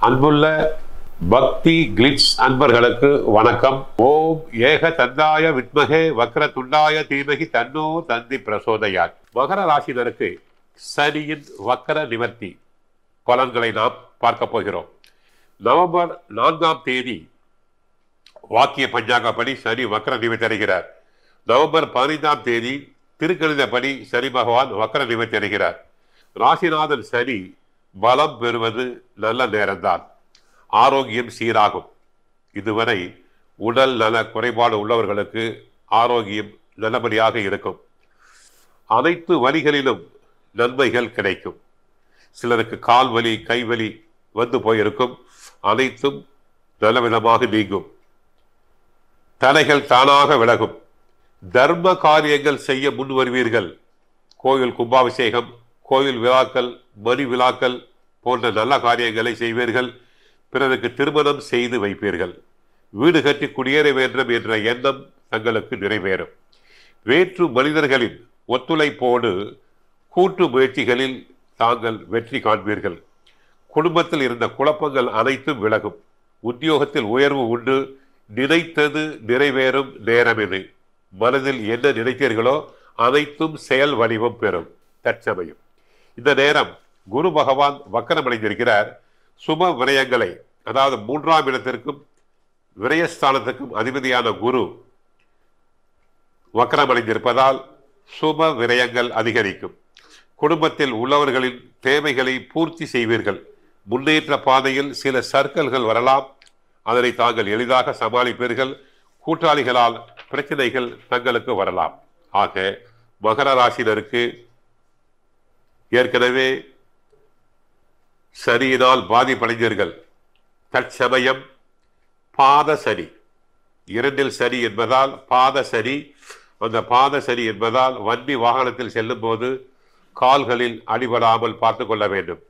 அன்புள்ள பக்தி கிளிட்ஸ் அன்பர்களுக்கு வணக்கம். ஓம் ஏக தந்தாய வித்மகே வக்ர துண்டாய தீமகி தன்னோ தந்தி பிரசோதயாத். மகர ராசினருக்கு சனியின் வக்ர நிவர்த்தி பலன்களை நாம் பார்க்க போகிறோம். நவம்பர் 4ஆம் தேதி வாக்கிய பஞ்சாங்கப்படி சனி வக்ர நிவர்த்தி அடைகிறார். நவம்பர் 15ஆம் தேதி திருக்கணிதப்படி சனி பகவான் வக்ர நிவர்த்தி அடைகிறார். ராசிநாதன் சனி பலம் பெறுவது நல்ல நேரம்தான். ஆரோக்கியம் சீராகும். இதுவரை உடல் நல குறைபாடு உள்ளவர்களுக்கு ஆரோக்கியம் நல்லபடியாக இருக்கும். அனைத்து வழிகளிலும் நன்மைகள் கிடைக்கும். சிலருக்கு கால் வலி கை வலி வந்து போயிருக்கும். அனைத்தும் நல்லவிதமாக நீங்கும். தடைகள் தானாக விலகும். தர்ம காரியங்கள் செய்ய முன் வருவீர்கள். கோயில் கும்பாபிஷேகம், கோயில் விழாக்கள், மணி விழாக்கள் போன்ற நல்ல காரியங்களை செய்வீர்கள். பிறருக்கு திருமணம் செய்து வைப்பீர்கள். வீடு கட்டி குடியேற வேண்டும் என்ற எண்ணம் தங்களுக்கு நிறைவேறும். வேற்று மனிதர்களின் ஒத்துழைப்போடு கூட்டு முயற்சிகளில் தாங்கள் வெற்றி காண்பீர்கள். குடும்பத்தில் இருந்த குழப்பங்கள் அனைத்தும் விலகும். உத்தியோகத்தில் உயர்வு உண்டு. நினைத்தது நிறைவேறும் நேரம் இது. மனதில் என்ன நினைத்தீர்களோ அனைத்தும் செயல் வடிவம் பெறும். தற்சமயம் இந்த நேரம் குரு பகவான் வக்கரமடைந்திருக்கிறார். சுப விரயங்களை, அதாவது 3ஆம் இடத்திற்கும் விரயஸ்தானத்திற்கும் அதிபதியான குரு வக்கரமடைந்திருப்பதால் சுப விரயங்கள் அதிகரிக்கும். குடும்பத்தில் உள்ளவர்களின் தேவைகளை பூர்த்தி செய்வீர்கள். முன்னேற்ற பாதையில் சில சர்க்கல்கள் வரலாம். அதனை தாங்கள் எளிதாக சமாளிப்பீர்கள். கூட்டாளிகளால் பிரச்சனைகள் தங்களுக்கு வரலாம். ஆக மகர ராசினருக்கு ஏற்கனவே சனியினால் பாதிப்படைந்தீர்கள். தற்சமயம் பாத சனி, 2இல் சனி என்பதால் பாத சனி. அந்த பாத சனி என்பதால் வண்டி வாகனத்தில் செல்லும் போது கால்களில் அடிபடாமல் பார்த்து கொள்ள வேண்டும்.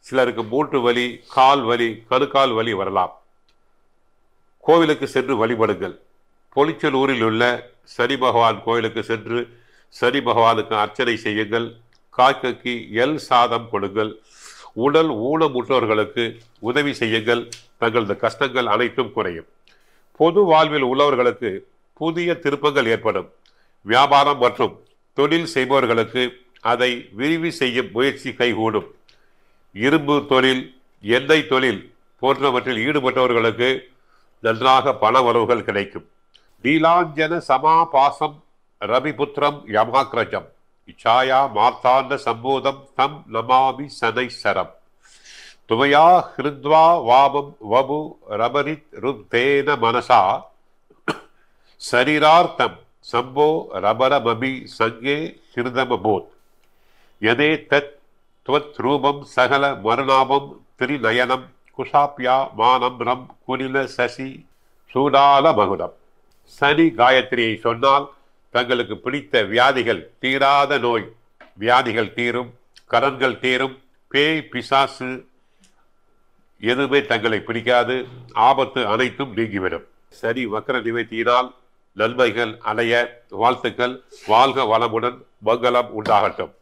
சிலருக்கு மூட்டு வலி, கால் வலி, கணுக்கால் வலி வரலாம். கோவிலுக்கு சென்று வழிபடுங்கள். பொலிச்சலூரில் உள்ள சனி பகவான் கோவிலுக்கு சென்று சனி பகவானுக்கு அர்ச்சனை செய்யுங்கள். காக்கைக்கு எல் சாதம் கொடுங்கள். உடல் ஊனமுற்றவர்களுக்கு உதவி செய்யுங்கள். தங்களது கஷ்டங்கள் அனைத்தும் குறையும். பொது வாழ்வில் உள்ளவர்களுக்கு புதிய திருப்பங்கள் ஏற்படும். வியாபாரம் மற்றும் தொழில் செய்பவர்களுக்கு அதை விரிவு செய்யும் முயற்சி கைகூடும். இரும்பு தொழில், எண்ணெய் தொழில் போன்றவற்றில் ஈடுபட்டவர்களுக்கு நன்றாக பண வரவுகள் கிடைக்கும். நீலாஞ்சன சமாபாசம் ரவிபுத்திரம் யமாக்ரஜம் இச்சாயா மார்த்தாண்ட சம்போதம் தம் நமாமி சனைசரம் துவையா ஹிருத்வா வாமம் வபு ரபரித் ருத்தேன மனசா சரீரார்த்தம் சம்போ ரபரமபி சங்கே ஹிருதமபோத் யதே தத் துவத் ரூபம் சகல மருணாபம் திரிநயனம் குஷாப்யா மானம் ரம் குனில சசி சூடால மகுடம். சனி காயத்ரியை சொன்னால் தங்களுக்கு பிடித்த வியாதிகள், தீராத நோய் வியாதிகள் தீரும். கடன்கள் தீரும். பேய் பிசாசு எதுவுமே தங்களை பிடிக்காது. ஆபத்து அனைத்தும் நீங்கிவிடும். சனி வக்கர நிவர்த்தியினால் நன்மைகள் அடைய வாழ்த்துக்கள். வாழ்க வளமுடன், மங்களம் உண்டாகட்டும்.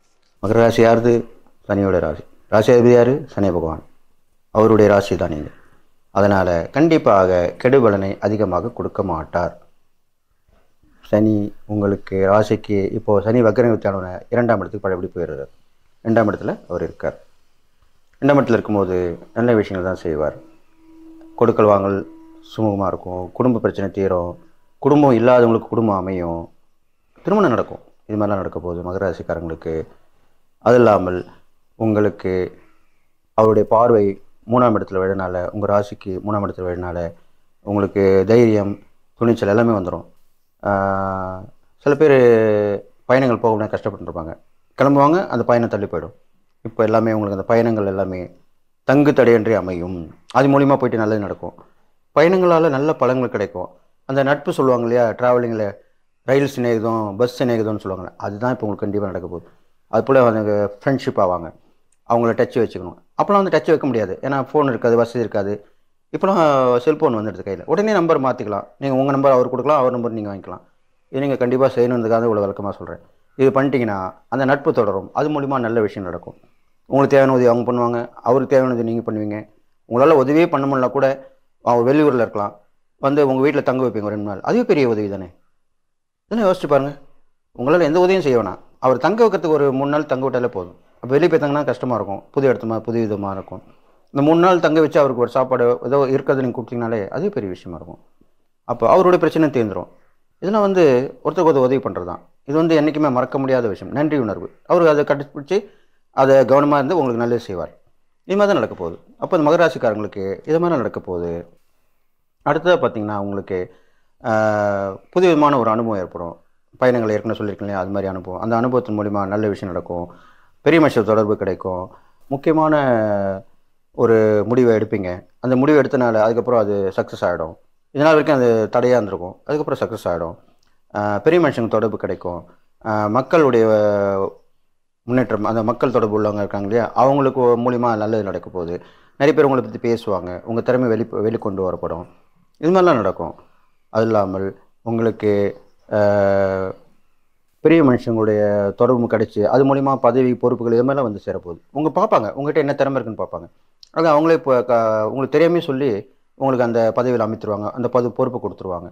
மகர ராசி யாருது? சனியோட ராசி. ராசி அதிபதி யாரு? சனி பகவான். அவருடைய ராசி தான் நீங்கள். அதனால் கண்டிப்பாக கெடுபலனை அதிகமாக கொடுக்க மாட்டார். சனி உங்களுக்கு ராசிக்கு இப்போது சனி வக்கர நிவர்த்தியான 2ஆம் இடத்துக்கு பழையபடி போயிடுறார். 2ஆம் இடத்துல அவர் இருக்கார். 2ஆம் இடத்துல இருக்கும்போது நல்ல விஷயங்கள் தான் செய்வார். கொடுக்கல் வாங்கல் சுமூகமாக இருக்கும். குடும்ப பிரச்சனை தீரும். குடும்பம் இல்லாதவங்களுக்கு குடும்பம் அமையும். திருமணம் நடக்கும். இது மாதிரிலாம் நடக்க போகுது மகர ராசிக்காரங்களுக்கு. அது இல்லாமல் உங்களுக்கு அவருடைய பார்வை 3ஆம் இடத்துல விழனால, உங்கள் ராசிக்கு 3ஆம் இடத்துல விழனால உங்களுக்கு தைரியம், துணிச்சல் எல்லாமே வந்துடும். சில பேர் பயணங்கள் போகணும்னா கஷ்டப்பட்டுருப்பாங்க. கிளம்புவாங்க, அந்த பயணம் தள்ளி போயிடும். இப்போ எல்லாமே உங்களுக்கு அந்த பயணங்கள் எல்லாமே தங்கு தடையின்றி அமையும். அது மூலிமா போயிட்டு நல்லது நடக்கும். பயணங்களால் நல்ல பலன்கள் கிடைக்கும். அந்த நட்பு சொல்லுவாங்க இல்லையா, ட்ராவலிங்கில் ரயில் சிநேகிதம், பஸ் சிநேகிதம்னு சொல்லுவாங்க. அதுதான் இப்போ உங்களுக்கு கண்டிப்பாக நடக்க போகுது. அதுபோல் அவங்க ஃப்ரெண்ட்ஷிப் ஆவாங்க. அவங்கள டச் வச்சுக்கணும். அப்போலாம் வந்து டச் வைக்க முடியாது. ஏன்னா ஃபோன் இருக்காது, வசதி இருக்காது. இப்போலாம் செல்ஃபோன் வந்துடுது கையில். உடனே நம்பர் மாற்றிக்கலாம். நீங்கள் உங்கள் நம்பர் அவர் கொடுக்கலாம், அவர் நம்பர் நீங்கள் வாங்கிக்கலாம். இது நீங்கள் கண்டிப்பாக செய்யணுன்றதுக்காக இவ்வளோ விளக்கமாக சொல்கிறேன். இது பண்ணிட்டீங்கன்னா அந்த நட்பு தொடரும். அது மூலிமா நல்ல விஷயம் நடக்கும். உங்களுக்கு தேவையான உதவி அவங்க பண்ணுவாங்க, அவருக்கு தேவையான உதவி நீங்கள் பண்ணுவீங்க. உங்களால் உதவியே பண்ண முடியல கூட, அவங்க வெளியூரில் இருக்கலாம், வந்து உங்கள் வீட்டில் தங்க வைப்பீங்க 2 நாள், அதுவே பெரிய உதவி தானே. இதெல்லாம் யோசிச்சு பாருங்கள். உங்களால் எந்த உதவியும் செய்ய வேணாம், அவர் தங்க வைக்கிறதுக்கு ஒரு 3 நாள் தங்க விட்டாலே போதும். அப்போ வெளியே போய் தங்கினா கஷ்டமாக இருக்கும், புது இடத்துமா புது விதமாக இருக்கும். இந்த 3 நாள் தங்க வச்சு அவருக்கு ஒரு சாப்பாடு ஏதோ இருக்கிறது நீங்கள் கொடுத்தீங்கனாலே அதுவே பெரிய விஷயமா இருக்கும். அப்போ அவருடைய பிரச்சனை தீர்ந்துடும். இதெல்லாம் வந்து ஒருத்தருக்கு உதவி பண்ணுறது தான். இது வந்து என்றைக்குமே மறக்க முடியாத விஷயம். நன்றி உணர்வு. அவர் அதை கண்டுபிடிச்சி அதை கவனமாக இருந்து உங்களுக்கு நல்லது செய்வார். இது மாதிரி தான் நடக்க போகுது. அப்போ இந்த மகராசிக்காரங்களுக்கு இது மாதிரி நடக்க போகுது. அடுத்ததாக பார்த்தீங்கன்னா உங்களுக்கு புது விதமான ஒரு அனுபவம் ஏற்படும். பயணங்கள் ஏற்கனவே சொல்லியிருக்கேன் இல்லையா, அது மாதிரி அனுபவம். அந்த அனுபவத்தின் மூலிமா நல்ல விஷயம் நடக்கும், பெரிய மனுஷர் தொடர்பு கிடைக்கும், முக்கியமான ஒரு முடிவை எடுப்பீங்க. அந்த முடிவு எடுத்தனால அதுக்கப்புறம் அது சக்ஸஸ் ஆகிடும். இதனால் வரைக்கும் அது தடையாக இருந்திருக்கும், அதுக்கப்புறம் சக்ஸஸ் ஆகிடும். பெரிய மனுஷங்க தொடர்பு கிடைக்கும், மக்களுடைய முன்னேற்றம், அந்த மக்கள் தொடர்பு உள்ளவங்க இருக்காங்க இல்லையா, அவங்களுக்கு மூலிமா நல்லது நடக்க போகுது. நிறைய பேர் உங்களை பற்றி பேசுவாங்க, உங்கள் திறமை வெளிக்கொண்டு வரப்படும். இது மாதிரிலாம் நடக்கும். அது இல்லாமல் உங்களுக்கு பெரிய மனுஷங்களுடைய தொடர்பு கிடைச்சி அது மூலிமா பதவி பொறுப்புகள் இது மாதிரிலாம் வந்து சேரப்போகுது. பார்ப்பாங்க உங்கள்கிட்ட என்ன திறமை இருக்குன்னு பார்ப்பாங்க. அது அவங்களே இப்போ உங்களுக்கு தெரியாமே சொல்லி உங்களுக்கு அந்த பதவியில் அமைத்துருவாங்க, அந்த பொறுப்பை கொடுத்துருவாங்க.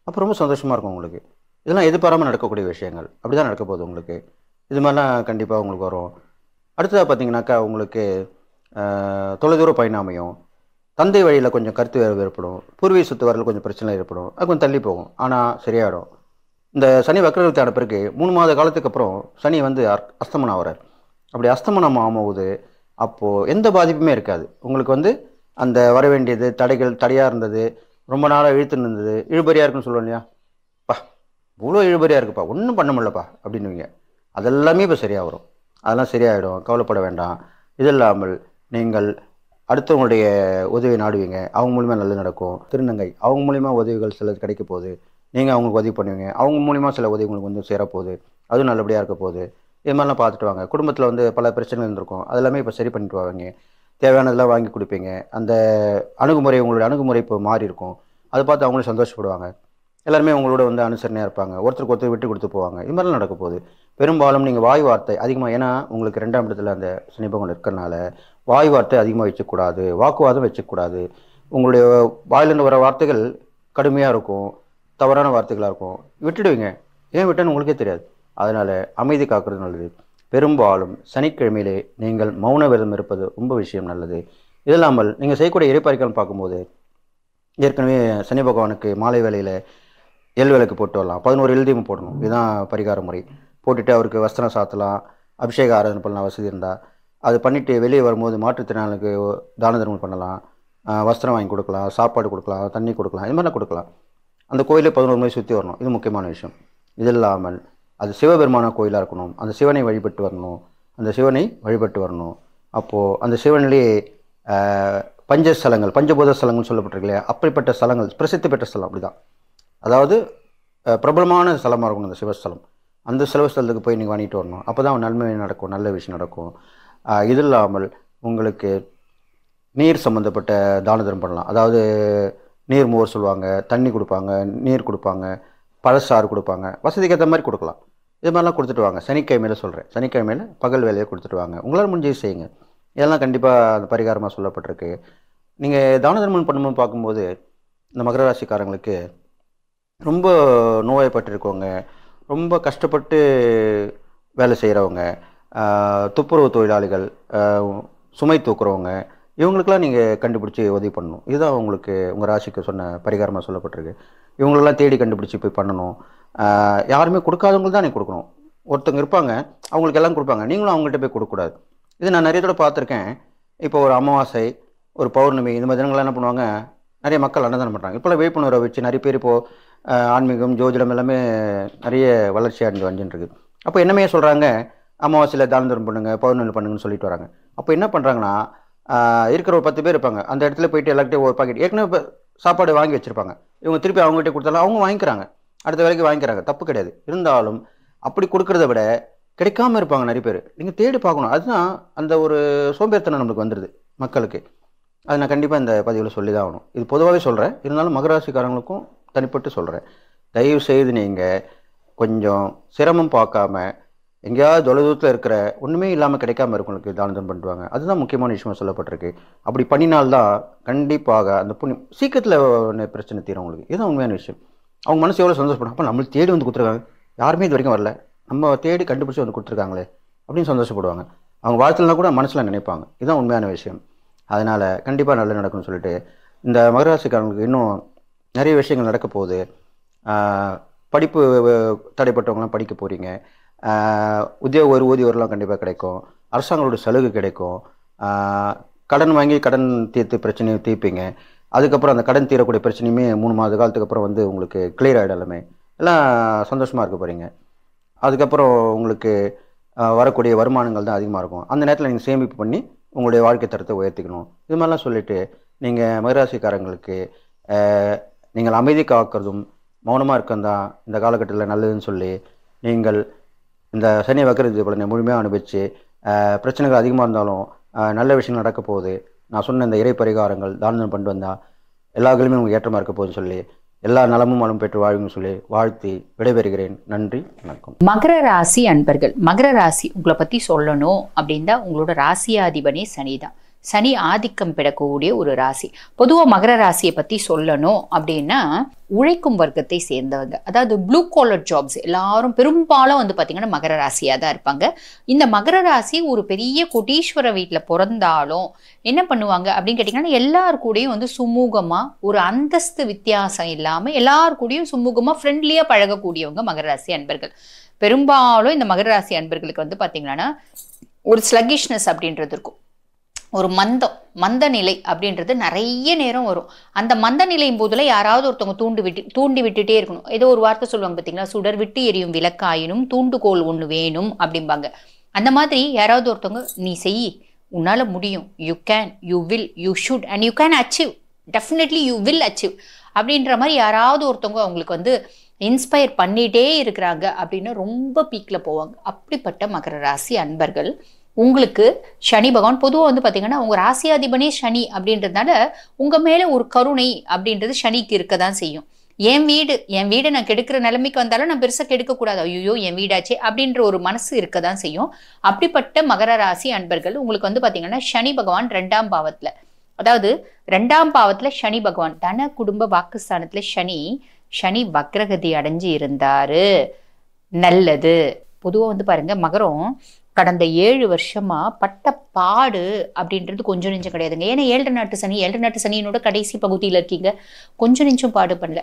அப்போ ரொம்ப சந்தோஷமாக இருக்கும் உங்களுக்கு. இதெல்லாம் எதிர்பாராமல் நடக்கக்கூடிய விஷயங்கள். அப்படி தான் நடக்க போகுது உங்களுக்கு. இது மாதிரிலாம் கண்டிப்பாக உங்களுக்கு வரும். அடுத்ததாக பார்த்தீங்கன்னாக்கா உங்களுக்கு தொலைதூர பயணம் அமையும். தந்தை வழியில் கொஞ்சம் கருத்து வேறு ஏற்படும். பூர்வீக சொத்து வரல கொஞ்சம் பிரச்சனை ஏற்படும். அது கொஞ்சம் தள்ளி போகும், ஆனால் சரியாயிடும். இந்த சனி வக்ரகதி ஆன பிறகு 3 மாத காலத்துக்கு அப்புறம் சனி வந்து அஸ்தமனம் ஆகிறார். அப்படி அஸ்தமனம் ஆகும்போது அப்போது எந்த பாதிப்புமே இருக்காது. உங்களுக்கு வந்து அந்த வர வேண்டியது தடையாக இருந்தது, ரொம்ப நாளாக இழுத்துன்னு இருந்தது, இழுபறியாக இருக்குன்னு சொல்லுவோம் இல்லையா, பா இவ்வளோ இழுபறியாக இருக்குப்பா, ஒன்றும் பண்ண முடியலப்பா அப்படின்னுவீங்க. அதெல்லாமே இப்போ சரியாக வரும். அதெல்லாம் சரியாயிடும், கவலைப்பட வேண்டாம். இது இல்லாமல் நீங்கள் அடுத்தவங்களுடைய உதவி நாடுவீங்க, அவங்க மூலிமா நல்லது நடக்கும். திருநங்கை அவங்க மூலிமா உதவிகள் சிலது கிடைக்க போகுது, நீங்கள் அவங்களுக்கு உதவி பண்ணுவீங்க, அவங்க மூலிமா சில உதவி உங்களுக்கு வந்து சேரப்போகுது, அதுவும் நல்லபடியாக இருக்க போகுது. இது மாதிரிலாம் பார்த்துட்டு வாங்க. குடும்பத்தில் வந்து பல பிரச்சனைகள் இருந்திருக்கும், அதெல்லாமே இப்போ சரி பண்ணிட்டு வாங்க. தேவையானதெல்லாம் வாங்கி கொடுப்பீங்க. அந்த அணுகுமுறை, உங்களுடைய அணுகுமுறை இப்போ மாறி இருக்கும். அதை பார்த்து அவங்களும் சந்தோஷப்படுவாங்க. எல்லாருமே உங்களோட வந்து அனுசரணையாக இருப்பாங்க, ஒருத்தருக்கு ஒருத்தர் விட்டு கொடுத்து போவாங்க. இது மாதிரிலாம் நடக்க போகுது. பெரும்பாலும் நீங்கள் வாய் வார்த்தை அதிகமாக, ஏன்னா உங்களுக்கு 2ஆம் இடத்துல அந்த சனி பகவான் இருக்கிறனால வாய் வார்த்தை அதிகமாக வச்சுக்கூடாது, வாக்குவாதம் வச்சுக்கூடாது. உங்களுடைய வாயிலிருந்து வர வார்த்தைகள் கடுமையாக இருக்கும், தவறான வார்த்தைகளாக இருக்கும், விட்டுடுவீங்க. ஏன் விட்டேன்னு உங்களுக்கே தெரியாது. அதனால் அமைதி காக்கிறது நல்லது. பெரும்பாலும் சனிக்கிழமையிலே நீங்கள் மௌன விரதம் இருப்பது ரொம்ப விஷயம் நல்லது. இது இல்லாமல் நீங்கள் செய்யக்கூடிய இறைப்பறிக்கல் பார்க்கும்போது ஏற்கனவே சனி பகவானுக்கு மாலை வேளையில் விளக்கு போட்டு வரலாம், 11 எழுதியும் போடணும். இதுதான் பரிகார முறை. போட்டுட்டு அவருக்கு வஸ்திரம் சாத்தலாம், அபிஷேக ஆராதனை பண்ணலாம் வசதி இருந்தால். அது பண்ணிவிட்டு வெளியே வரும்போது மாற்றுத்திறனாளுக்கு தான தர்மம் பண்ணலாம், வஸ்திரம் வாங்கி கொடுக்கலாம், சாப்பாடு கொடுக்கலாம், தண்ணி கொடுக்கலாம், இது மாதிரிலாம் கொடுக்கலாம். அந்த கோயிலே 11 முறை சுற்றி வரணும். இது முக்கியமான விஷயம். இது இல்லாமல் அது சிவபெருமான கோயிலாக இருக்கணும், அந்த சிவனை வழிபட்டு வரணும். அப்போது அந்த சிவனிலே பஞ்சஸ்தலங்கள், பஞ்சபூத ஸ்தலங்கள் சொல்லப்பட்டிருக்கு இல்லையா, அப்படிப்பட்ட ஸ்தலங்கள் பிரசித்தி பெற்ற ஸ்தலம். அப்படி தான், அதாவது பிரபலமான ஸ்தலமாக இருக்கணும் அந்த சிவஸ்தலம். அந்த சிவஸ்தலத்துக்கு போய் நீங்கள் வாங்கிட்டு வரணும். அப்போ தான் நன்மை நடக்கும், நல்ல விஷயம் நடக்கும். இது இல்லாமல் உங்களுக்கு நீர் சம்மந்தப்பட்ட தான தர்மம் பண்ணலாம். அதாவது நீர் மோர் சொல்லுவாங்க, தண்ணி கொடுப்பாங்க, நீர் கொடுப்பாங்க, பழச்சாறு கொடுப்பாங்க, வசதிக்கு ஏற்ற மாதிரி கொடுக்கலாம். இது மாதிரிலாம் கொடுத்துட்டு வாங்க. சனிக்கிழமையில் சொல்கிறேன், சனிக்கிழமையில் பகல் வேலையை கொடுத்துட்டு வாங்க. உங்களால் முடிஞ்சது செய்யுங்க. இதெல்லாம் கண்டிப்பாக அந்த பரிகாரமாக சொல்லப்பட்டிருக்கு. நீங்கள் தான தர்மம் பண்ணும்போது பார்க்கும்போது இந்த மகர ராசிக்காரங்களுக்கு ரொம்ப நோய்பட்டிருக்கவங்க, ரொம்ப கஷ்டப்பட்டு வேலை செய்கிறவங்க, துப்புரவு தொழிலாளிகள், சுமை தூக்குறவங்க, இவங்களுக்கெல்லாம் நீங்கள் கண்டுபிடிச்சி உதவி பண்ணணும். இதுதான் உங்களுக்கு உங்கள் ராசிக்கு சொன்ன பரிகாரமாக சொல்லப்பட்டிருக்கு. இவங்களெல்லாம் தேடி கண்டுபிடிச்சி போய் பண்ணணும். யாருமே கொடுக்காதவங்களுக்கு தான் நீங்கள் கொடுக்கணும். ஒருத்தவங்க இருப்பாங்க, அவங்களுக்கு எல்லாம் கொடுப்பாங்க, நீங்களும் அவங்கள்ட்ட போய் கொடுக்கக்கூடாது. இது நான் நிறைய தடவை பார்த்துருக்கேன். இப்போ ஒரு அமாவாசை, ஒரு பௌர்ணமி, இந்த மாதிரி தினங்கள்லாம் என்ன பண்ணுவாங்க, நிறைய மக்கள் அன்னதானம் பண்ணுறாங்க. இப்போலாம் விழிப்புணர்வை வச்சு நிறைய பேர் இப்போது ஆன்மீகம், ஜோதிடம் எல்லாமே நிறைய வளர்ச்சி அடைஞ்சு வந்துருக்கு. அப்போ என்னமே சொல்கிறாங்க, அமாவாசையில் தான தர்மம் பண்ணுங்கள், பௌர்ணமி பண்ணுங்கன்னு சொல்லிட்டு வராங்க. அப்போ என்ன பண்ணுறாங்கன்னா, இருக்கிற ஒரு 10 பேர் இருப்பாங்க, அந்த இடத்துல போயிட்டு எல்லார்கிட்டையும் ஒரு பாக்கெட் ஏற்கனவே சாப்பாடு வாங்கி வச்சுருப்பாங்க. இவங்க திருப்பி அவங்ககிட்ட கொடுத்தாலும் அவங்க வாங்கிக்கிறாங்க, அடுத்த வேலைக்கு வாங்கிக்கிறாங்க, தப்பு கிடையாது. இருந்தாலும் அப்படி கொடுக்குறத விட கிடைக்காம இருப்பாங்க நிறைய பேர். நீங்கள் தேடி பார்க்கணும். அதுதான் அந்த ஒரு சோம்பேறித்தனம் நம்மளுக்கு வந்துடுது மக்களுக்கு. அது நான் கண்டிப்பாக இந்த பதிவில் சொல்லி தான் ஆகணும். இது பொதுவாகவே சொல்கிறேன், இருந்தாலும் மகராசிக்காரங்களுக்கும் தனிப்பட்டு சொல்கிறேன். தயவு செய்து நீங்கள் கொஞ்சம் சிரமம் பார்க்காம எங்கேயாவது தொலைதூரத்தில் இருக்கிற ஒன்றுமே இல்லாமல் கிடைக்காம இருக்கவங்களுக்கு தானம் பண்ணுவாங்க. அதுதான் முக்கியமான விஷயமா சொல்லப்பட்டிருக்கு. அப்படி பண்ணினால்தான் கண்டிப்பாக அந்த புண்ணியம் சீக்கிரத்தில் பிரச்சனை தீரும் உங்களுக்கு. இதுதான் உண்மையான விஷயம். அவங்க மனசு எவ்வளோ சந்தோஷப்படும். அப்போ நம்மளுக்கு தேடி வந்து கொடுத்துருக்காங்க, யாருமே இது வரைக்கும் வரல, நம்ம தேடி கண்டுபிடிச்சி வந்து கொடுத்துருக்காங்களே அப்படின்னு சந்தோஷப்படுவாங்க. அவங்க வாழ்த்துலனா கூட மனசில் நினைப்பாங்க. இதுதான் உண்மையான விஷயம். அதனால் கண்டிப்பாக நல்லது நடக்கும்னு சொல்லிட்டு இந்த மகர ராசிக்காரங்களுக்கு இன்னும் நிறைய விஷயங்கள் நடக்க போகுது. படிப்பு தடைப்பட்டவங்களாம் படிக்க போகிறீங்க. ஊதியவரெலாம் கண்டிப்பாக கிடைக்கும். அரசாங்களோட சலுகை கிடைக்கும். கடன் வாங்கி கடன் தீர்த்து பிரச்சனையை தீர்ப்பீங்க. அதுக்கப்புறம் அந்த கடன் தீரக்கூடிய பிரச்சனையுமே 3 மாத காலத்துக்கு அப்புறம் வந்து உங்களுக்கு கிளியர் ஆகிடும். எல்லாமே எல்லாம் சந்தோஷமாக இருக்க போகிறீங்க. அதுக்கப்புறம் உங்களுக்கு வரக்கூடிய வருமானங்கள் தான் அதிகமாக இருக்கும். அந்த நேரத்தில் நீங்கள் சேமிப்பு பண்ணி உங்களுடைய வாழ்க்கை தரத்தை உயர்த்திக்கணும். இது மாதிரிலாம் சொல்லிவிட்டு நீங்கள் மகராசிக்காரங்களுக்கு நீங்கள் அமைதி காக்கிறதும் மௌனமாக இருக்கிறது தான் இந்த காலகட்டத்தில் நல்லதுன்னு சொல்லி நீங்கள் இந்த சனி வக்கர பலனை முழுமையாக அனுபவித்து பிரச்சனைகள் அதிகமாக இருந்தாலும் நல்ல விஷயங்கள் நடக்க போகுது. நான் சொன்ன இந்த இறை பரிகாரங்கள் தானம் பண்ணிட்டு வந்தால் எல்லா உங்களுக்கு ஏற்றமாக இருக்க போகுதுன்னு சொல்லி எல்லா நலமும் வளம் பெற்று வாழ்வுன்னு சொல்லி வாழ்த்தி விடைபெறுகிறேன். நன்றி, வணக்கம். மகர ராசி அன்பர்கள், மகர ராசி உங்களை பற்றி சொல்லணும் அப்படின்னா உங்களோட ராசியாதிபனே சனி தான். சனி ஆதிக்கம் பெறக்கூடிய ஒரு ராசி. பொதுவாக மகர ராசியை பற்றி சொல்லணும் அப்படின்னா உழைக்கும் வர்க்கத்தை சேர்ந்தவங்க, அதாவது ப்ளூ காலர் ஜாப்ஸ் எல்லாரும் பெரும்பாலும் வந்து பார்த்தீங்கன்னா மகர ராசியாக தான் இருப்பாங்க. இந்த மகர ராசி ஒரு பெரிய கோடீஸ்வர வீட்டில் பிறந்தாலும் என்ன பண்ணுவாங்க அப்படின்னு கேட்டிங்கன்னா எல்லார் கூடயும் வந்து சுமூகமாக, ஒரு அந்தஸ்து வித்தியாசம் இல்லாமல் எல்லார் கூடயும் சுமூகமாக ஃப்ரெண்ட்லியாக பழகக்கூடியவங்க மகர ராசி அன்பர்கள். பெரும்பாலும் இந்த மகர ராசி அன்பர்களுக்கு வந்து பார்த்தீங்கன்னா ஒரு ஸ்லக்கிஷ்னஸ் அப்படின்றது இருக்கும். ஒரு மந்த நிலை அப்படின்றது நிறைய நேரம் வரும். அந்த மந்த நிலையும் போதுல யாராவது ஒருத்தவங்க தூண்டி விட்டுட்டே இருக்கணும். ஏதோ ஒரு வார்த்தை சொல்லுவாங்க பார்த்தீங்களா, சுடர் விட்டு எரியும் விளக்காயினும் தூண்டுகோல் ஒன்று வேணும் அப்படிம்பாங்க. அந்த மாதிரி யாராவது ஒருத்தவங்க நீ செய், உன்னால முடியும், you can, you will, you should and you can achieve, definitely you will achieve அப்படின்ற மாதிரி யாராவது ஒருத்தவங்க அவங்களுக்கு வந்து இன்ஸ்பயர் பண்ணிட்டே இருக்கிறாங்க அப்படின்னு ரொம்ப பீக்கில் போவாங்க. அப்படிப்பட்ட மகர ராசி அன்பர்கள் உங்களுக்கு சனி பகவான் பொதுவாக வந்து பார்த்தீங்கன்னா உங்கள் ராசியாதிபனே சனி அப்படின்றதுனால உங்கள் மேலே ஒரு கருணை அப்படின்றது சனிக்கு இருக்க தான் செய்யும். என் வீடு நான் கெடுக்கிற நிலைமைக்கு வந்தாலும் நான் பெருசாக கெடுக்கக்கூடாது, ஐயோ என் வீடாச்சே அப்படின்ற ஒரு மனசு இருக்க தான் செய்யும். அப்படிப்பட்ட மகர ராசி அன்பர்கள் உங்களுக்கு வந்து பார்த்தீங்கன்னா சனி பகவான் 2ஆம் பாவத்தில், அதாவது 2ஆம் பாவத்தில் சனி பகவான் தன குடும்ப வாக்குஸ்தானத்தில் சனி வக்ரகதி அடைஞ்சு இருந்தாரு. நல்லது. பொதுவாக வந்து பாருங்க மகரம் கடந்த 7 வருஷமா பட்ட பாடு அப்படின்றது கொஞ்சம் நெஞ்சம் கிடையாதுங்க. ஏன்னா 7 நாட்டு சனியினோட கடைசி பகுதியில் இருக்கீங்க. கொஞ்சம் நெஞ்சம் பாடு பண்ணல.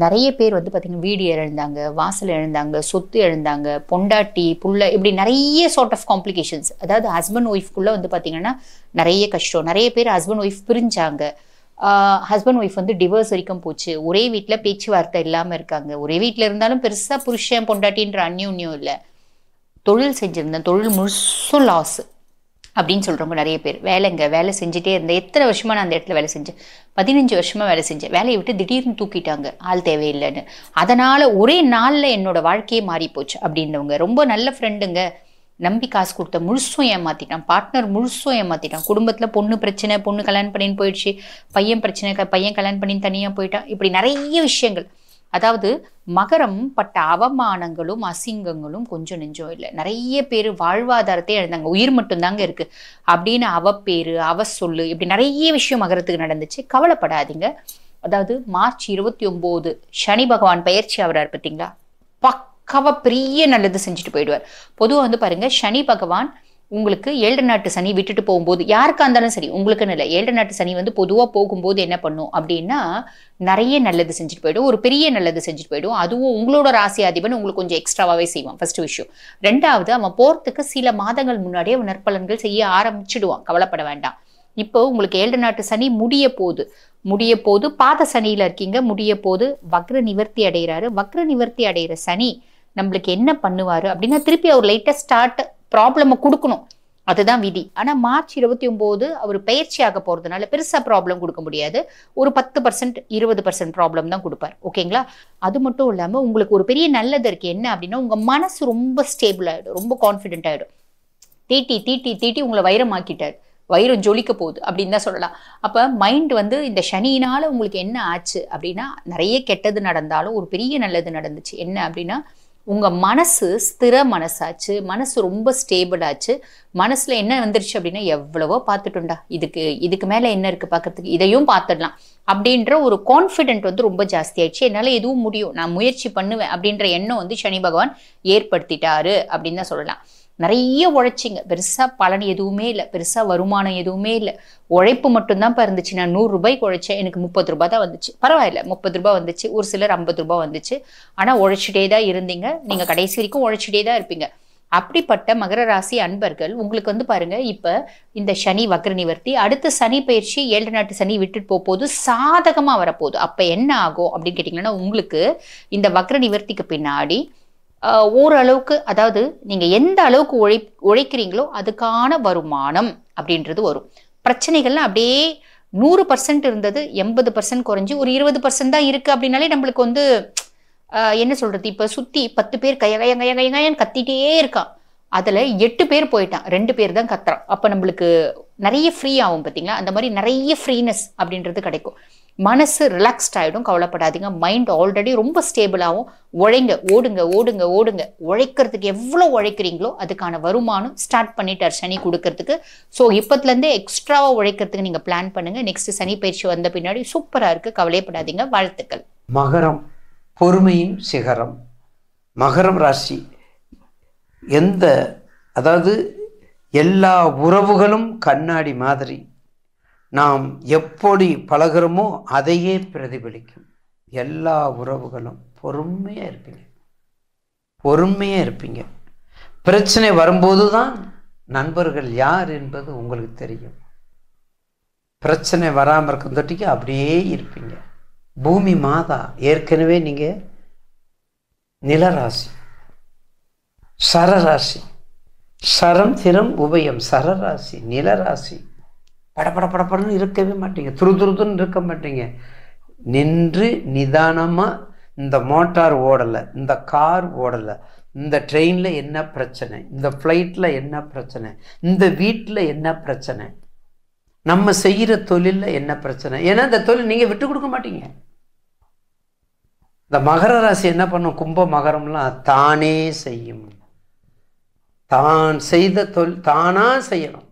நிறைய பேர் வந்து பார்த்தீங்கன்னா வீடு இழந்தாங்க, வாசல் இழந்தாங்க, சொத்து இழந்தாங்க, பொண்டாட்டி புள்ள, இப்படி நிறைய சார்ட் ஆஃப் காம்ப்ளிகேஷன்ஸ். அதாவது ஹஸ்பண்ட் ஒய்ஃப்குள்ளே வந்து பார்த்தீங்கன்னா நிறைய கஷ்டம். நிறைய பேர் ஹஸ்பண்ட் ஒய்ஃப் பிரிஞ்சாங்க. ஹஸ்பண்ட் ஒய்ஃப் வந்து டிவோர்ஸ் வரைக்கும் போச்சு. ஒரே வீட்டில் பேச்சுவார்த்தை இல்லாமல் இருக்காங்க. ஒரே வீட்டில் இருந்தாலும் பெருசாக புருஷன் பொண்டாட்டின்ற அந்யோன்யம் இல்லை. தொழில் செஞ்சுருந்தேன், தொழில் முழுசும் லாஸ் அப்படின்னு சொல்கிறவங்க நிறைய பேர். வேலை செஞ்சுட்டே இருந்தேன். எத்தனை வருஷமா நான் அந்த இடத்துல வேலை செஞ்சேன்? 15 வருஷமா வேலை செஞ்சேன். வேலையை விட்டு திடீர்னு தூக்கிட்டாங்க, ஆள் தேவையில்லைன்னு. அதனால் ஒரே நாளில் என்னோட வாழ்க்கையே மாறி போச்சு அப்படின்றவங்க. ரொம்ப நல்ல ஃப்ரெண்டுங்க, நம்பி காசு கொடுத்த முழுசும் ஏமாற்றிட்டான், பார்ட்னர் முழுசும் ஏமாற்றிட்டான். குடும்பத்தில் பொண்ணு பிரச்சனை, பொண்ணு கல்யாணம் பண்ணின்னு போயிடுச்சு, பையன் பிரச்சனை, பையன் கல்யாணம் பண்ணி தனியாக போயிட்டான். இப்படி நிறைய விஷயங்கள். அதாவது மகரம் பட்ட அவமானங்களும் அசிங்கங்களும் கொஞ்சம் நெஞ்சம் இல்லை. நிறைய பேர் வாழ்வாதாரத்தை இழந்தாங்க, உயிர் மட்டும்தாங்க இருக்கு அப்படின்னு அவப்பேரு சொல்லு, இப்படி நிறைய விஷயம் மகரத்துக்கு நடந்துச்சு. கவலைப்படாதீங்க. அதாவது மார்ச் 29 சனி பகவான் பயிற்சி ஆகிறார் பார்த்தீங்களா, பக்காவா பெரிய நல்லது செஞ்சுட்டு போயிடுவார். பொதுவாக வந்து பாருங்க சனி பகவான் உங்களுக்கு 7 நாட்டு சனி விட்டுட்டு போகும்போது, யாருக்கா இருந்தாலும் சரி, உங்களுக்குன்னு இல்லை, 7 நாட்டு சனி வந்து பொதுவாக போகும்போது என்ன பண்ணும் அப்படின்னா நிறைய நல்லது செஞ்சுட்டு போயிடும், ஒரு பெரிய நல்லது செஞ்சுட்டு போயிடும். அதுவும் உங்களோட ராசி அதிபன் உங்களுக்கு கொஞ்சம் எக்ஸ்ட்ராவாகவே செய்வான், ஃபர்ஸ்ட் விஷயம். 2வது, அவன் போகிறதுக்கு சில மாதங்கள் முன்னாடியே அவன் நற்பலன்கள் செய்ய ஆரம்பிச்சிடுவான். கவலைப்பட வேண்டாம். இப்போ உங்களுக்கு 7 நாட்டு சனி முடிய போது பாத சனியில் இருக்கீங்க, முடிய போது வக்ர நிவர்த்தி அடைகிறாரு. வக்ர நிவர்த்தி அடைகிற சனி நம்மளுக்கு என்ன பண்ணுவாரு அப்படின்னா திருப்பி அவர் லைட்டாக ஸ்டார்ட் ப்ராப்ளமை கொடுக்கணும், அதுதான் விதி. ஆனால் மார்ச் 29 அவர் பயிற்சியாக போகிறதுனால பெருசாக ப்ராப்ளம் கொடுக்க முடியாது. ஒரு 10% 20% ப்ராப்ளம் தான் கொடுப்பார். ஓகேங்களா? அது மட்டும் இல்லாமல் உங்களுக்கு ஒரு பெரிய நல்லது இருக்குது. என்ன அப்படின்னா உங்கள் மனசு ரொம்ப ஸ்டேபிள் ஆகிடும், ரொம்ப கான்ஃபிடென்ட் ஆகிடும். தீட்டி உங்களை வைரமாக்கிட்டார், வைரம் ஜொலிக்க போகுது அப்படின்னு தான் சொல்லலாம். அப்போ மைண்ட் வந்து இந்த சனியினால் உங்களுக்கு என்ன ஆச்சு அப்படின்னா நிறைய கெட்டது நடந்தாலும் ஒரு பெரிய நல்லது நடந்துச்சு. என்ன அப்படின்னா உங்க மனசு ஸ்திர மனசாச்சு, மனசு ரொம்ப ஸ்டேபிள் ஆச்சு. மனசுல என்ன வந்துருச்சு அப்படின்னா, எவ்வளவோ பார்த்துட்டோம்டா, இதுக்கு மேல என்ன இருக்கு பார்க்கறதுக்கு, இதையும் பார்த்துடலாம் அப்படின்ற ஒரு கான்ஃபிடென்ட் வந்து ரொம்ப ஜாஸ்தி ஆயிடுச்சு. என்னால எதுவும் முடியும், நான் முயற்சி பண்ணுவேன் அப்படின்ற எண்ணம் வந்து சனி பகவான் ஏற்படுத்திட்டாரு அப்படின்னு தான் சொல்லலாம். நிறைய உழைச்சிங்க, பெருசா பலன் எதுவுமே இல்லை, பெருசா வருமானம் எதுவுமே இல்லை, உழைப்பு மட்டும்தான் இருந்துச்சு. நான் 100 ரூபாய்க்கு உழைச்சேன், எனக்கு 30 ரூபாய் தான் வந்துச்சு. பரவாயில்ல, 30 ரூபாய் வந்துச்சு, ஒரு சிலர் 50 ரூபாய் வந்துச்சு. ஆனா உழைச்சிட்டே தான் இருந்தீங்க, நீங்க கடைசி வரைக்கும் உழைச்சிட்டே தான் இருப்பீங்க. அப்படிப்பட்ட மகர ராசி அன்பர்கள் உங்களுக்கு வந்து பாருங்க, இப்ப இந்த சனி வக்ர நிவர்த்தி, அடுத்த சனி பயிற்சி 7 நாட்டு சனி விட்டுட்டு போகுது, சாதகமா வரப்போகுது. அப்ப என்ன ஆகும் அப்படின்னு கேட்டீங்கன்னா, உங்களுக்கு இந்த வக்ர நிவர்த்திக்கு பின்னாடி ஓரளவுக்கு, அதாவது நீங்க எந்த அளவுக்கு உழைக்கிறீங்களோ அதுக்கான வருமானம் அப்படின்றது வரும். பிரச்சனைகள்லாம் அப்படியே 100% இருந்தது 80% குறைஞ்சி ஒரு 20% தான் இருக்கு அப்படின்னாலே நம்மளுக்கு வந்து என்ன சொல்றது, இப்ப சுத்தி 10 பேர் கையன்னு கத்திட்டே இருக்கான், அதுல 8 பேர் போயிட்டான், 2 பேர் தான் கத்துறான். அப்ப நம்மளுக்கு நிறைய ஃப்ரீ ஆகும் பார்த்தீங்களா, அந்த மாதிரி நிறைய ஃப்ரீனஸ் அப்படின்றது கிடைக்கும். மனசு ரிலாக்ஸ்ட் ஆகிடும், கவலைப்படாதீங்க. மைண்ட் ஆல்ரெடி ரொம்ப ஸ்டேபிள் ஆகும். உழைங்க, ஓடுங்க ஓடுங்க ஓடுங்க, உழைக்கிறதுக்கு எவ்வளோ உழைக்கிறீங்களோ அதுக்கான வருமானம் ஸ்டார்ட் பண்ணிட்டார் சனி கொடுக்கறதுக்கு. ஸோ இப்போத்துலேருந்தே எக்ஸ்ட்ராவாக உழைக்கிறதுக்கு நீங்கள் பிளான் பண்ணுங்க. நெக்ஸ்ட் சனி பயிற்சி வந்த பின்னாடி சூப்பராக இருக்கு, கவலைப்படாதீங்க. வாழ்த்துக்கள். மகரம் பொறுமையின் சிகரம். மகரம் ராசி அதாவது எல்லா உறவுகளும் கண்ணாடி மாதிரி, நாம் எப்படி பழகிறோமோ அதையே பிரதிபலிக்கும். எல்லா உறவுகளும் பொறுமையாக இருப்பீங்க. பிரச்சனை வரும்போது தான் நண்பர்கள் யார் என்பது உங்களுக்கு தெரியும். பிரச்சனை வராமல் இருக்கும் தொட்டிக்கு அப்படியே இருப்பீங்க. பூமி மாதா ஏற்கனவே நீங்கள் நிலராசி, சரராசி, சரம் திறம் உபயம், சரராசி நிலராசி. படப்படன்னு இருக்கவே மாட்டீங்க, துருதுருன்னு இருக்க மாட்டீங்க. நின்று நிதானமாக, இந்த மோட்டார் ஓடலை, இந்த கார் ஓடலை, இந்த ட்ரெயினில் என்ன பிரச்சனை, இந்த ஃப்ளைட்டில் என்ன பிரச்சனை, இந்த வீட்டில் என்ன பிரச்சனை, நம்ம செய்கிற தொழிலில் என்ன பிரச்சனை. ஏன்னா இந்த தொழில் நீங்கள் விட்டு கொடுக்க மாட்டீங்க. இந்த மகர ராசி என்ன பண்ணும், கும்ப மகரம்லாம் தானே செய்யும். தான் செய்த தொழில் தானாக செய்யணும்.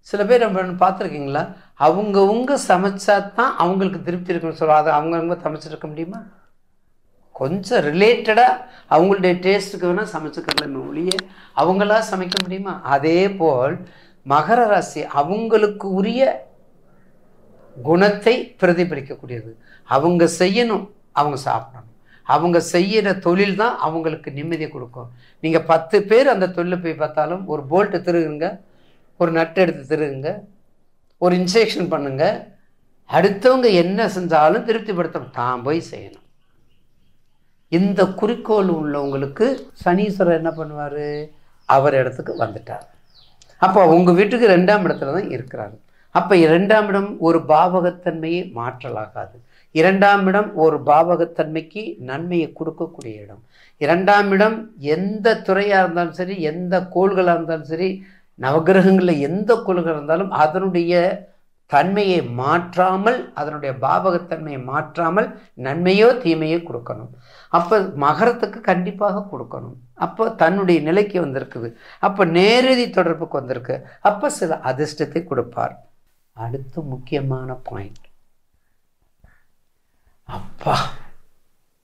சில பேர் நம்ம பார்த்துருக்கீங்களா, அவங்கவுங்க சமைச்சா தான் அவங்களுக்கு திருப்தி இருக்குன்னு சொல்லுவாங்க. அதை அவங்கவுங்க சமைச்சிருக்க முடியுமா? கொஞ்சம் ரிலேட்டடாக அவங்களுடைய டேஸ்ட்டுக்கு வேணால் சமைச்சுக்கலாமே ஒழிய அவங்களா சமைக்க முடியுமா? அதே போல் மகர ராசி அவங்களுக்கு உரிய குணத்தை பிரதிபலிக்கக்கூடியது. அவங்க செய்யணும், அவங்க சாப்பிடணும், அவங்க செய்கிற தொழில் தான் அவங்களுக்கு நிம்மதியை கொடுக்கும். நீங்கள் 10 பேர் அந்த தொழிலை போய் பார்த்தாலும், ஒரு போல்ட்டு திருகுங்க, ஒரு நட்டு எடுத்து திருகுங்க, ஒரு இன்ஜெக்ஷன் பண்ணுங்க, அடுத்தவங்க என்ன செஞ்சாலும் திருப்திப்படுத்தணும், தான் போய் செய்யணும். இந்த குறிக்கோள் உள்ளவங்களுக்கு சனீஸ்வரர் என்ன பண்ணுவார், அவர் இடத்துக்கு வந்துட்டார். அப்போ உங்கள் வீட்டுக்கு 2ஆம் இடத்துல தான் இருக்கிறாரு. அப்போ 2ஆம் இடம் ஒரு பாவகத்தன்மையை மாற்றலாகாது. 2ஆம் இடம் ஒரு பாவகத்தன்மைக்கு நன்மையை கொடுக்கக்கூடிய இடம். 2ஆம் இடம் எந்த துறையாக இருந்தாலும் சரி, எந்த கோள்களாக இருந்தாலும் சரி, நவகிரகங்களில் எந்த கோள்கள் இருந்தாலும் அதனுடைய தன்மையை மாற்றாமல், அதனுடைய பாவகத்தன்மையை மாற்றாமல் நன்மையோ தீமையோ கொடுக்கணும். அப்போ மகரத்துக்கு கண்டிப்பாக கொடுக்கணும். அப்போ தன்னுடைய நிலைக்கு வந்திருக்குது, அப்போ நேரடி தொடர்புக்கு வந்திருக்கு, அப்போ சில அதிர்ஷ்டத்தை கொடுப்பார். அடுத்து முக்கியமான பாயிண்ட், அப்பா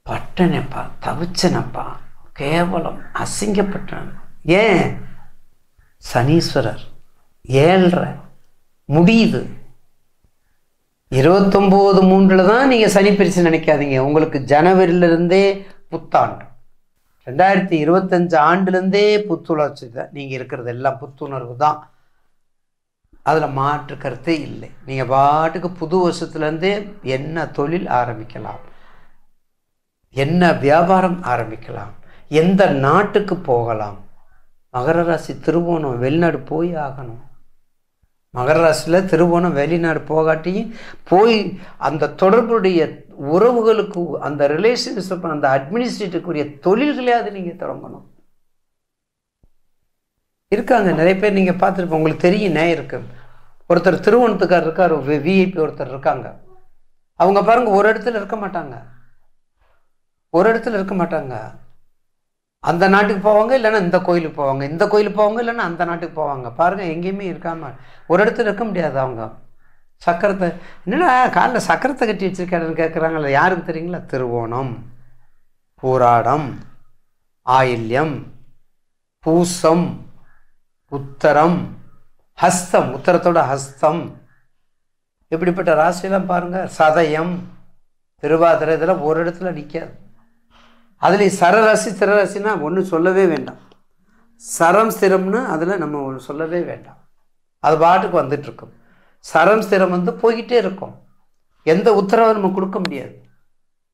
பட்டனப்பா, தவிச்சனப்பா, கேவலம், அசிங்கப்பட்டான். ஏன்? சனீஸ்வரர் 7.5 முடியுது. 29/3 தான் நீங்கள் சனி பயிற்சி நினைக்காதீங்க. உங்களுக்கு ஜனவரியிலிருந்தே புத்தாண்டு, 2025 ஆண்டுலேருந்தே புத்துணர்ச்சி தான். நீங்கள் இருக்கிறது எல்லாம் புத்துணர்வு தான், அதில் மாற்று கருத்தே இல்லை. நீங்கள் பாட்டுக்கு புது வருஷத்துலேருந்தே என்ன தொழில் ஆரம்பிக்கலாம், என்ன வியாபாரம் ஆரம்பிக்கலாம், எந்த நாட்டுக்கு போகலாம். மகர ராசி திருவோணம், வெளிநாடு போய் ஆகணும். மகர ராசியில் திருவோணம் வெளிநாடு போகாட்டியும் போய் அந்த தொடர்புடைய உறவுகளுக்கு, அந்த ரிலேஷன்ஷிப், அந்த அட்மினிஸ்ட்ரேட்டிவ்க்குரிய தொழில்களே அது நீங்கள் தொடங்கணும். இருக்காங்க நிறைய பேர், நீங்கள் பார்த்துருப்போம், உங்களுக்கு தெரியும். இருக்கு ஒருத்தர் திருவோணத்துக்கார் இருக்கார், விஐபி ஒருத்தர் இருக்காங்க. அவங்க பாருங்க, ஒரு இடத்துல இருக்க மாட்டாங்க. அந்த நாட்டுக்கு போவாங்க, இல்லைன்னா இந்த கோயிலுக்கு போவாங்க, இந்த கோயிலுக்கு போவாங்க, இல்லைன்னா அந்த நாட்டுக்கு போவாங்க. பாருங்கள், எங்கேயுமே இருக்காமல் ஒரு இடத்துல இருக்க முடியாது. அவங்க சக்கரத்தை என்னடா காலில் சக்கரத்தை கட்டி வச்சிருக்காருன்னு கேட்குறாங்கல்ல, யாருக்கு தெரியுங்களா? திருவோணம், பூராடம், ஆயில்யம், பூசம், உத்தரம், ஹஸ்தம், உத்தரத்தோட ஹஸ்தம், இப்படிப்பட்ட ராசியெல்லாம் பாருங்கள். சதயம், திருவாதிரை, இதெல்லாம் ஒரு இடத்துல நிற்காது. அதுலேயும் சரராசி திரராசினா ஒன்றும் சொல்லவே வேண்டாம். சரம் ஸ்திரம்னு அதில் நம்ம ஒன்று சொல்லவே வேண்டாம். அது பாட்டுக்கு வந்துட்டுருக்கும். சரம் ஸ்திரம் வந்து போய்கிட்டே இருக்கும். எந்த உத்தரவை நம்ம கொடுக்க முடியாது.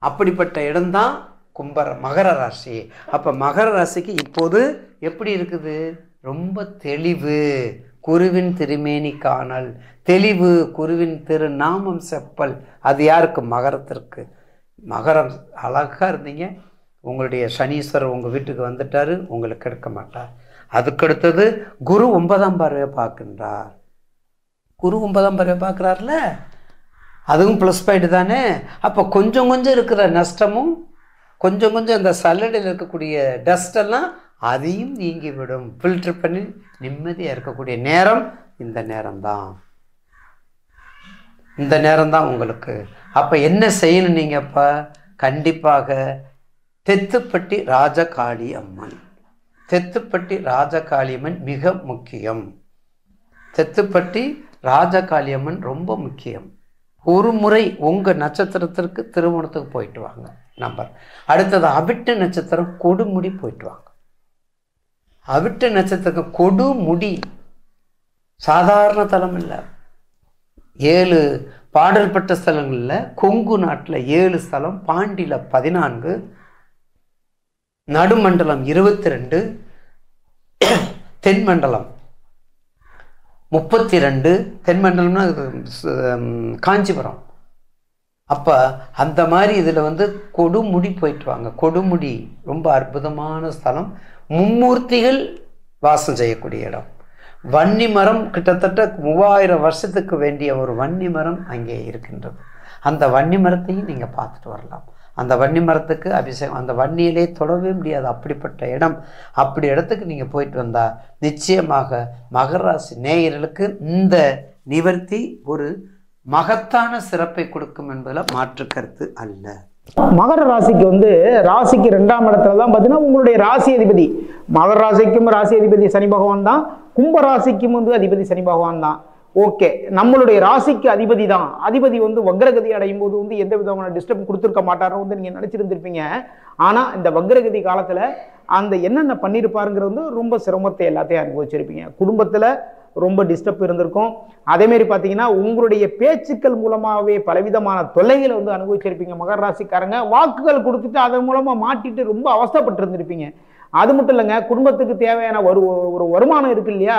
அப்படிப்பட்ட இடம்தான் மகர ராசி. அப்போ மகர ராசிக்கு இப்போது எப்படி இருக்குது? ரொம்ப தெளிவு, குருவின் திருமேனி காணல், தெளிவு, குருவின் திருநாமம் செப்பல். அது யாருக்கு? மகரத்திற்கு. மகரம் அழகாக இருந்தீங்க, உங்களுடைய சனீஸ்வரர் உங்கள் வீட்டுக்கு வந்துட்டார், உங்களுக்கு கெடுக்க மாட்டார். அதுக்கடுத்தது குரு 9ஆம் பார்வையை பார்க்கின்றார். குரு 9ஆம் பார்வையை பார்க்குறாருல, அதுவும் ப்ளஸ் பாயிண்ட் தானே. அப்போ கொஞ்சம் கொஞ்சம் இருக்கிற நஷ்டமும், கொஞ்சம் கொஞ்சம் அந்த சல்லடையில் இருக்கக்கூடிய டஸ்டெல்லாம் அதையும் நீங்கிவிடும். ஃபில்டர் பண்ணி நிம்மதியாக இருக்கக்கூடிய நேரம் இந்த நேரம்தான். இந்த நேரம்தான் உங்களுக்கு. அப்போ என்ன செய்யணும் நீங்கள்? அப்போ கண்டிப்பாக தெத்துப்பட்டி ராஜகாளி அம்மன், தெத்துப்பட்டி ராஜகாளி அம்மன் மிக முக்கியம். தெத்துப்பட்டி ராஜகாளி அம்மன் ரொம்ப முக்கியம். ஒரு முறை உங்கள் நட்சத்திரத்திற்கு திருமணத்துக்கு போயிட்டு வாங்க. நம்பர். அடுத்தது அவிட்ட நட்சத்திரம், கொடுமுடி போயிட்டு வாங்க. அவிட்ட நட்சத்திரம் கொடுமுடி சாதாரண தலம் இல்லை. 7 பாடல் பெற்ற ஸ்தலங்களில் கொங்கு நாட்டில் 7 ஸ்தலம், பாண்டியில் 14, நடுமண்டலம் 22, தென்மண்டலம் 32. தென்மண்டலம்னா காஞ்சிபுரம். அப்போ அந்த மாதிரி இதில் வந்து கொடுமுடி போயிட்டு வாங்க. கொடுமுடி ரொம்ப அற்புதமான ஸ்தலம். மும்மூர்த்திகள் வாசம் செய்யக்கூடிய இடம். வன்னி மரம் கிட்டத்தட்ட 3000 வருஷத்துக்கு வேண்டிய ஒரு வன்னி மரம் அங்கே இருக்கின்றது. அந்த வன்னி மரத்தையும் நீங்கள் பார்த்துட்டு வரலாம். அந்த வன்னி மரத்துக்கு அபிஷேகம், அந்த வன்னியிலே தொடவே முடியாது, அப்படிப்பட்ட இடம். அப்படி இடத்துக்கு நீங்கள் போயிட்டு வந்தால் நிச்சயமாக மகர ராசி நேயர்களுக்கு இந்த நிவர்த்தி ஒரு மகத்தான சிறப்பை கொடுக்கும் என்பதில் மாற்று கருத்து அல்ல. மகர ராசிக்கு வந்து ராசிக்கு 2ஆம் இடத்துல தான் பார்த்தீங்கன்னா உங்களுடைய ராசி அதிபதி. மகர ராசிக்கும் ராசி அதிபதி சனி பகவான் தான், கும்ப ராசிக்கும் வந்து அதிபதி சனி பகவான் தான். ஓகே, நம்மளுடைய ராசிக்கு அதிபதி தான். அதிபதி வந்து வக்ரகதி அடையும் போது வந்து எந்த விதமான டிஸ்டர்ப் கொடுத்துருக்க மாட்டாரோ வந்து நீங்கள் நினச்சிருந்துருப்பீங்க. ஆனால் இந்த வக்ரகதி காலத்தில் அந்த என்னென்ன பண்ணியிருப்பாருங்கிறது வந்து ரொம்ப சிரமத்தை எல்லாத்தையும் அனுபவிச்சிருப்பீங்க. குடும்பத்தில் ரொம்ப டிஸ்டர்ப் இருந்திருக்கும். அதேமாரி பார்த்தீங்கன்னா உங்களுடைய பேச்சுக்கள் மூலமாகவே பலவிதமான தொல்லைகளை வந்து அனுபவிச்சிருப்பீங்க. மகர ராசிக்காரங்க வாக்குகள் கொடுத்துட்டு அதன் மூலமாக மாட்டிட்டு ரொம்ப அவஸ்தைப்பட்டு இருந்திருப்பீங்க. அது மட்டும் இல்லைங்க, குடும்பத்துக்கு தேவையான ஒரு வருமானம் இருக்கு இல்லையா,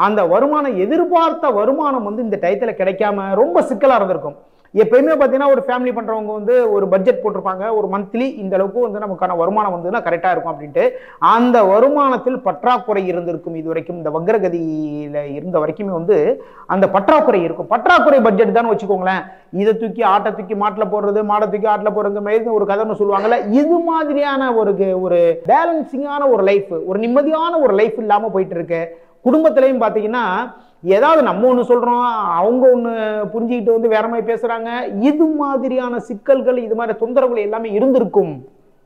அந்த வருமானம், எதிர்பார்த்த வருமானம் வந்து இந்த டயத்தில் கிடைக்காம ரொம்ப சிக்கலாக இருந்திருக்கும். எப்பயுமே பார்த்தீங்கன்னா ஒரு ஃபேமிலி பண்ணுறவங்க வந்து ஒரு பட்ஜெட் போட்டிருப்பாங்க, ஒரு மந்த்லி இந்த அளவுக்கு வந்து நமக்கான வருமானம் வந்துன்னா கரெக்டாக இருக்கும் அப்படின்ட்டு. அந்த வருமானத்தில் பற்றாக்குறை இருந்திருக்கும். இது வரைக்கும் இந்த வக்ரகதியில் இருந்த வரைக்குமே வந்து அந்த பற்றாக்குறை இருக்கும். பற்றாக்குறை பட்ஜெட் தான் வச்சுக்கோங்களேன். இதை தூக்கி ஆட்டை தூக்கி மாட்டில் போடுறது, மாடை தூக்கி ஆட்டில் போடுறது மாதிரி ஒரு கதைன்னு சொல்லுவாங்கல்ல, இது மாதிரியான ஒரு பேலன்சிங்கான ஒரு லைஃப், ஒரு நிம்மதியான ஒரு லைஃப் இல்லாமல் போயிட்டு இருக்கு. குடும்பத்திலையும் பார்த்தீங்கன்னா ஏதாவது நம்ம ஒன்று சொல்கிறோம், அவங்க ஒன்று புரிஞ்சுக்கிட்டு வந்து வேற மாதிரி பேசுகிறாங்க. இது மாதிரியான சிக்கல்கள், இது மாதிரி தொந்தரவுகள் எல்லாமே இருந்திருக்கும்,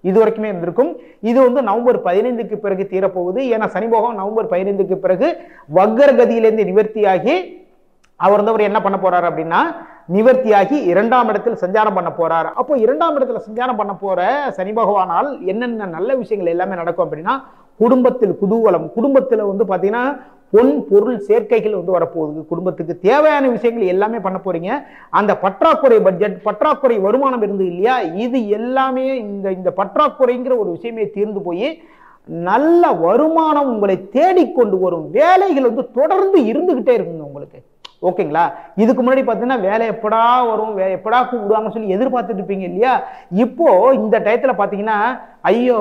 இது வரைக்குமே இருந்திருக்கும். இது வந்து நவம்பர் 15க்கு பிறகு தீரப்போகுது. ஏன்னா சனி பகவான் நவம்பர் 15க்கு பிறகு வக்ரகதியிலேருந்து நிவர்த்தியாகி அவர் வந்து அவர் என்ன பண்ண போறாரு அப்படின்னா, நிவர்த்தியாகி 2ஆம் இடத்தில் சஞ்சாரம் பண்ண போறார். அப்போ 2ஆம் இடத்துல சஞ்சாரம் பண்ண போற சனி பகவானால் என்னென்ன நல்ல விஷயங்கள் எல்லாமே நடக்கும் அப்படின்னா, குடும்பத்தில் குதூகலம், குடும்பத்தில் வந்து பார்த்தீங்கன்னா பொன் பொருள் சேர்க்கைகள் வந்து வரப்போகுது. குடும்பத்துக்கு தேவையான விஷயங்கள் எல்லாமே பண்ண போறீங்க. அந்த பற்றாக்குறை பட்ஜெட், பற்றாக்குறை வருமானம் இருந்து இல்லையா, இது எல்லாமே இந்த பற்றாக்குறைங்கிற ஒரு விஷயமே தீர்ந்து போய் நல்ல வருமானம் உங்களை தேடிக்கொண்டு வரும். வேலைகள் வந்து தொடர்ந்து இருந்துகிட்டே இருக்குங்க உங்களுக்கு. ஓகேங்களா? இதுக்கு முன்னாடி பார்த்தீங்கன்னா வேலை எப்படா வரும், எப்படா கூப்பிடுவாங்கன்னு சொல்லி எதிர்பார்த்துட்டு இருப்பீங்க இல்லையா. இப்போ இந்த டயத்தில் பார்த்தீங்கன்னா ஐயோ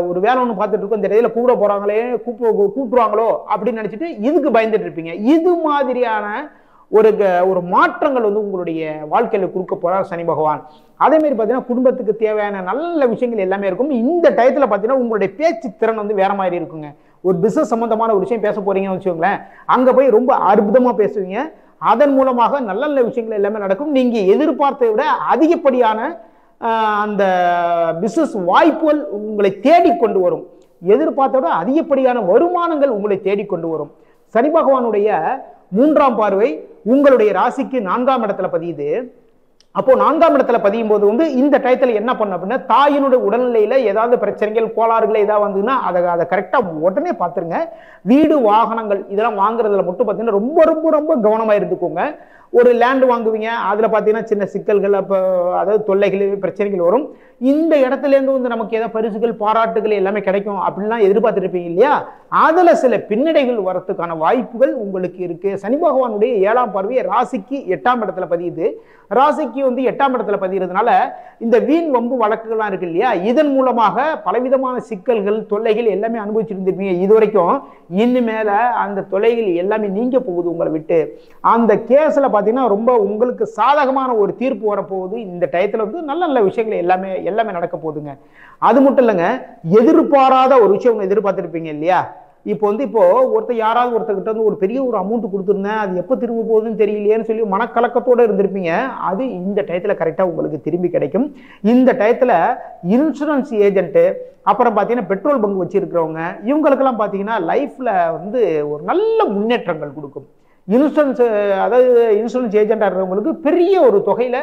ஒரு வேலை ஒன்று பார்த்துட்டு இருக்கோம், இந்த டயத்தில் கூப்பிட போறாங்களே, கூப்பிட்டுருவாங்களோ அப்படின்னு நினச்சிட்டு இதுக்கு பயந்துட்டு இருப்பீங்க. இது மாதிரியான ஒரு மாற்றங்கள் வந்து உங்களுடைய வாழ்க்கையில கொடுக்க போறார் சனி பகவான். அதே மாதிரி பார்த்தீங்கன்னா குடும்பத்துக்கு தேவையான நல்ல விஷயங்கள் எல்லாமே இருக்கும். இந்த டயத்துல பார்த்தீங்கன்னா உங்களுடைய பேச்சு திறன் வந்து வேற மாதிரி இருக்குங்க. ஒரு பிசினஸ் சம்பந்தமான ஒரு விஷயம் பேச போறீங்கன்னு வச்சுக்கோங்களேன், அங்க போய் ரொம்ப அற்புதமா பேசுவீங்க. அதன் மூலமாக நல்ல நல்ல விஷயங்கள் எல்லாமே நடக்கும். நீங்க எதிர்பார்த்ததை விட அதிகப்படியான அந்த பிசினஸ் வாய்ப்புகள் உங்களை தேடிக்கொண்டு வரும். எதிர்பார்த்த விட அதிகப்படியான வருமானங்கள் உங்களை தேடிக்கொண்டு வரும். சனி பகவானுடைய 3ஆம் பார்வை உங்களுடைய ராசிக்கு 4ஆம் இடத்துல பதியுது. அப்போ 4ஆம் இடத்துல பதியும் போது வந்து இந்த டயத்துல என்ன பண்ண அப்படின்னா, தாயினுடைய உடல்நிலையில ஏதாவது பிரச்சனைகள் கோளாறுகள் ஏதாவது வந்ததுன்னா அதை கரெக்டா உடனே பார்த்துருங்க. வீடு வாகனங்கள் இதெல்லாம் வாங்குறதுல மட்டும் பார்த்தீங்கன்னா ரொம்ப ரொம்ப ரொம்ப கவனமா இருந்துக்கோங்க. ஒரு லேண்ட் வாங்குவீங்க, அதுல பார்த்தீங்கன்னா சின்ன சிக்கல்கள், அப்போ அதாவது தொல்லைகள் பிரச்சனைகள் வரும். இந்த இடத்துல இருந்து வந்து நமக்கு ஏதாவது பரிசுகள் பாராட்டுகள் எல்லாமே கிடைக்கும் அப்படின்லாம் எதிர்பார்த்துட்டு இருப்பீங்க இல்லையா, அதுல சில பின்னடைகள் வரத்துக்கான வாய்ப்புகள் உங்களுக்கு இருக்கு. சனி பகவானுடைய 7ஆம் பார்வை ராசிக்கு 8ஆம் இடத்துல பதியுது. ராசிக்கு வந்து 8ஆம் இடத்துல பதிகிறதுனால இந்த வீண் வம்பு வழக்குகள்லாம் இருக்கு இல்லையா, இதன் மூலமாக பலவிதமான சிக்கல்கள் தொல்லைகள் எல்லாமே அனுபவிச்சுட்டு இருந்திருப்பீங்க இது வரைக்கும். இனிமேல அந்த தொல்லைகள் எல்லாமே நீங்க போகுது உங்களை விட்டு. அந்த கேஸ்ல பார்த்தீங்கன்னா ரொம்ப உங்களுக்கு சாதகமான ஒரு தீர்ப்பு வரப்போகுது. இந்த டயத்துல வந்து நல்ல நல்ல விஷயங்கள் எல்லாமே நடக்க போகுதுங்க. அது மட்டும் இல்லைங்க, எதிர்பாராத ஒரு விஷயம் எதிர்பார்த்துருப்பீங்க இல்லையா. இப்போ யாராவது ஒருத்தர்கிட்ட வந்து ஒரு பெரிய ஒரு அமௌண்ட் கொடுத்துருந்தேன், அது எப்போ திரும்ப போகுதுன்னு தெரியலையேன்னு சொல்லி மனக்கலக்கத்தோடு இருந்திருப்பீங்க. அது இந்த டயத்தில் கரெக்டாக உங்களுக்கு திரும்பி கிடைக்கும். இந்த டயத்தில் இன்சூரன்ஸ் ஏஜென்ட்டு, அப்புறம் பார்த்தீங்கன்னா பெட்ரோல் பங்க் வச்சிருக்கிறவங்க, இவங்களுக்கெல்லாம் பார்த்தீங்கன்னா லைஃப்பில் வந்து ஒரு நல்ல முன்னேற்றங்கள் கொடுக்கும். இன்சூரன்ஸ் ஏஜென்ட்டாக இருக்கிறவங்களுக்கு பெரிய ஒரு தொகையில்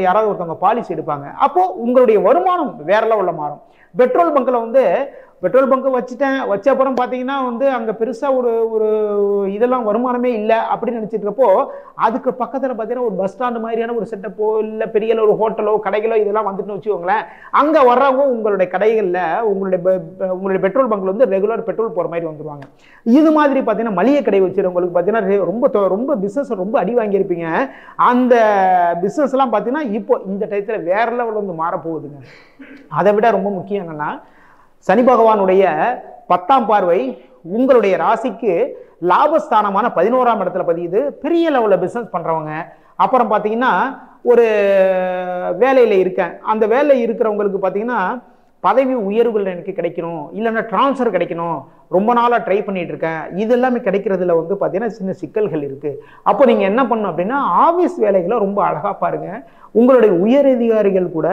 யாராவது ஒருத்தவங்க பாலிசி எடுப்பாங்க. அப்போ உங்களுடைய வருமானம் வேற லெவலில் மாறும். பெட்ரோல் பங்க்ல வந்து பெட்ரோல் பங்க் வச்ச அப்புறம் பார்த்தீங்கன்னா வந்து அங்கே பெருசாக ஒரு இதெல்லாம் வருமானமே இல்லை அப்படின்னு நினச்சிட்டு இருக்கப்போ, அதுக்கு பக்கத்தில் பார்த்தீங்கன்னா ஒரு பஸ் ஸ்டாண்டு மாதிரியான ஒரு செட்டப்போ இல்லை பெரிய ஒரு ஹோட்டலோ கடைகளோ இதெல்லாம் வந்துட்டு வச்சுக்கோங்களேன். அங்கே வர்றவங்க உங்களுடைய கடைகளில் உங்களுடைய பெட்ரோல் பங்க்ல வந்து ரெகுலர் பெட்ரோல் போகிற மாதிரி வந்துடுவாங்க. இது மாதிரி பார்த்தீங்கன்னா மளிகை கடை வச்சுருவங்களுக்கு பார்த்தீங்கன்னா ரொம்ப பிஸ்னஸ் ரொம்ப அடி வாங்கியிருப்பீங்க. அந்த பிஸ்னஸ்லாம் பார்த்தீங்கன்னா இப்போ இந்த டயத்தில் வேற லெவலில் வந்து மாறப்போகுதுங்க. அதை விட ரொம்ப முக்கியம் என்னன்னா, சனி பகவானுடைய 10ஆம் பார்வை உங்களுடைய ராசிக்கு லாபஸ்தானமான 11ஆம் இடத்துல பதியுது. பெரிய லெவலில் பிஸ்னஸ் பண்ணுறவங்க, அப்புறம் பார்த்தீங்கன்னா ஒரு வேலையில் இருக்கேன், அந்த வேலையில் இருக்கிறவங்களுக்கு பார்த்தீங்கன்னா பதவி உயர்வுகள் எனக்கு கிடைக்கணும், இல்லைன்னா டிரான்ஸ்ஃபர் கிடைக்கணும், ரொம்ப நாளாக ட்ரை பண்ணிட்டு இருக்கேன், இது எல்லாமே கிடைக்கிறதுல வந்து பார்த்தீங்கன்னா சின்ன சிக்கல்கள் இருக்குது. அப்போ நீங்கள் என்ன பண்ணணும் அப்படின்னா, ஆஃபீஸ் வேலைகளை ரொம்ப அழகாக பாருங்கள். உங்களுடைய உயரதிகாரிகள் கூட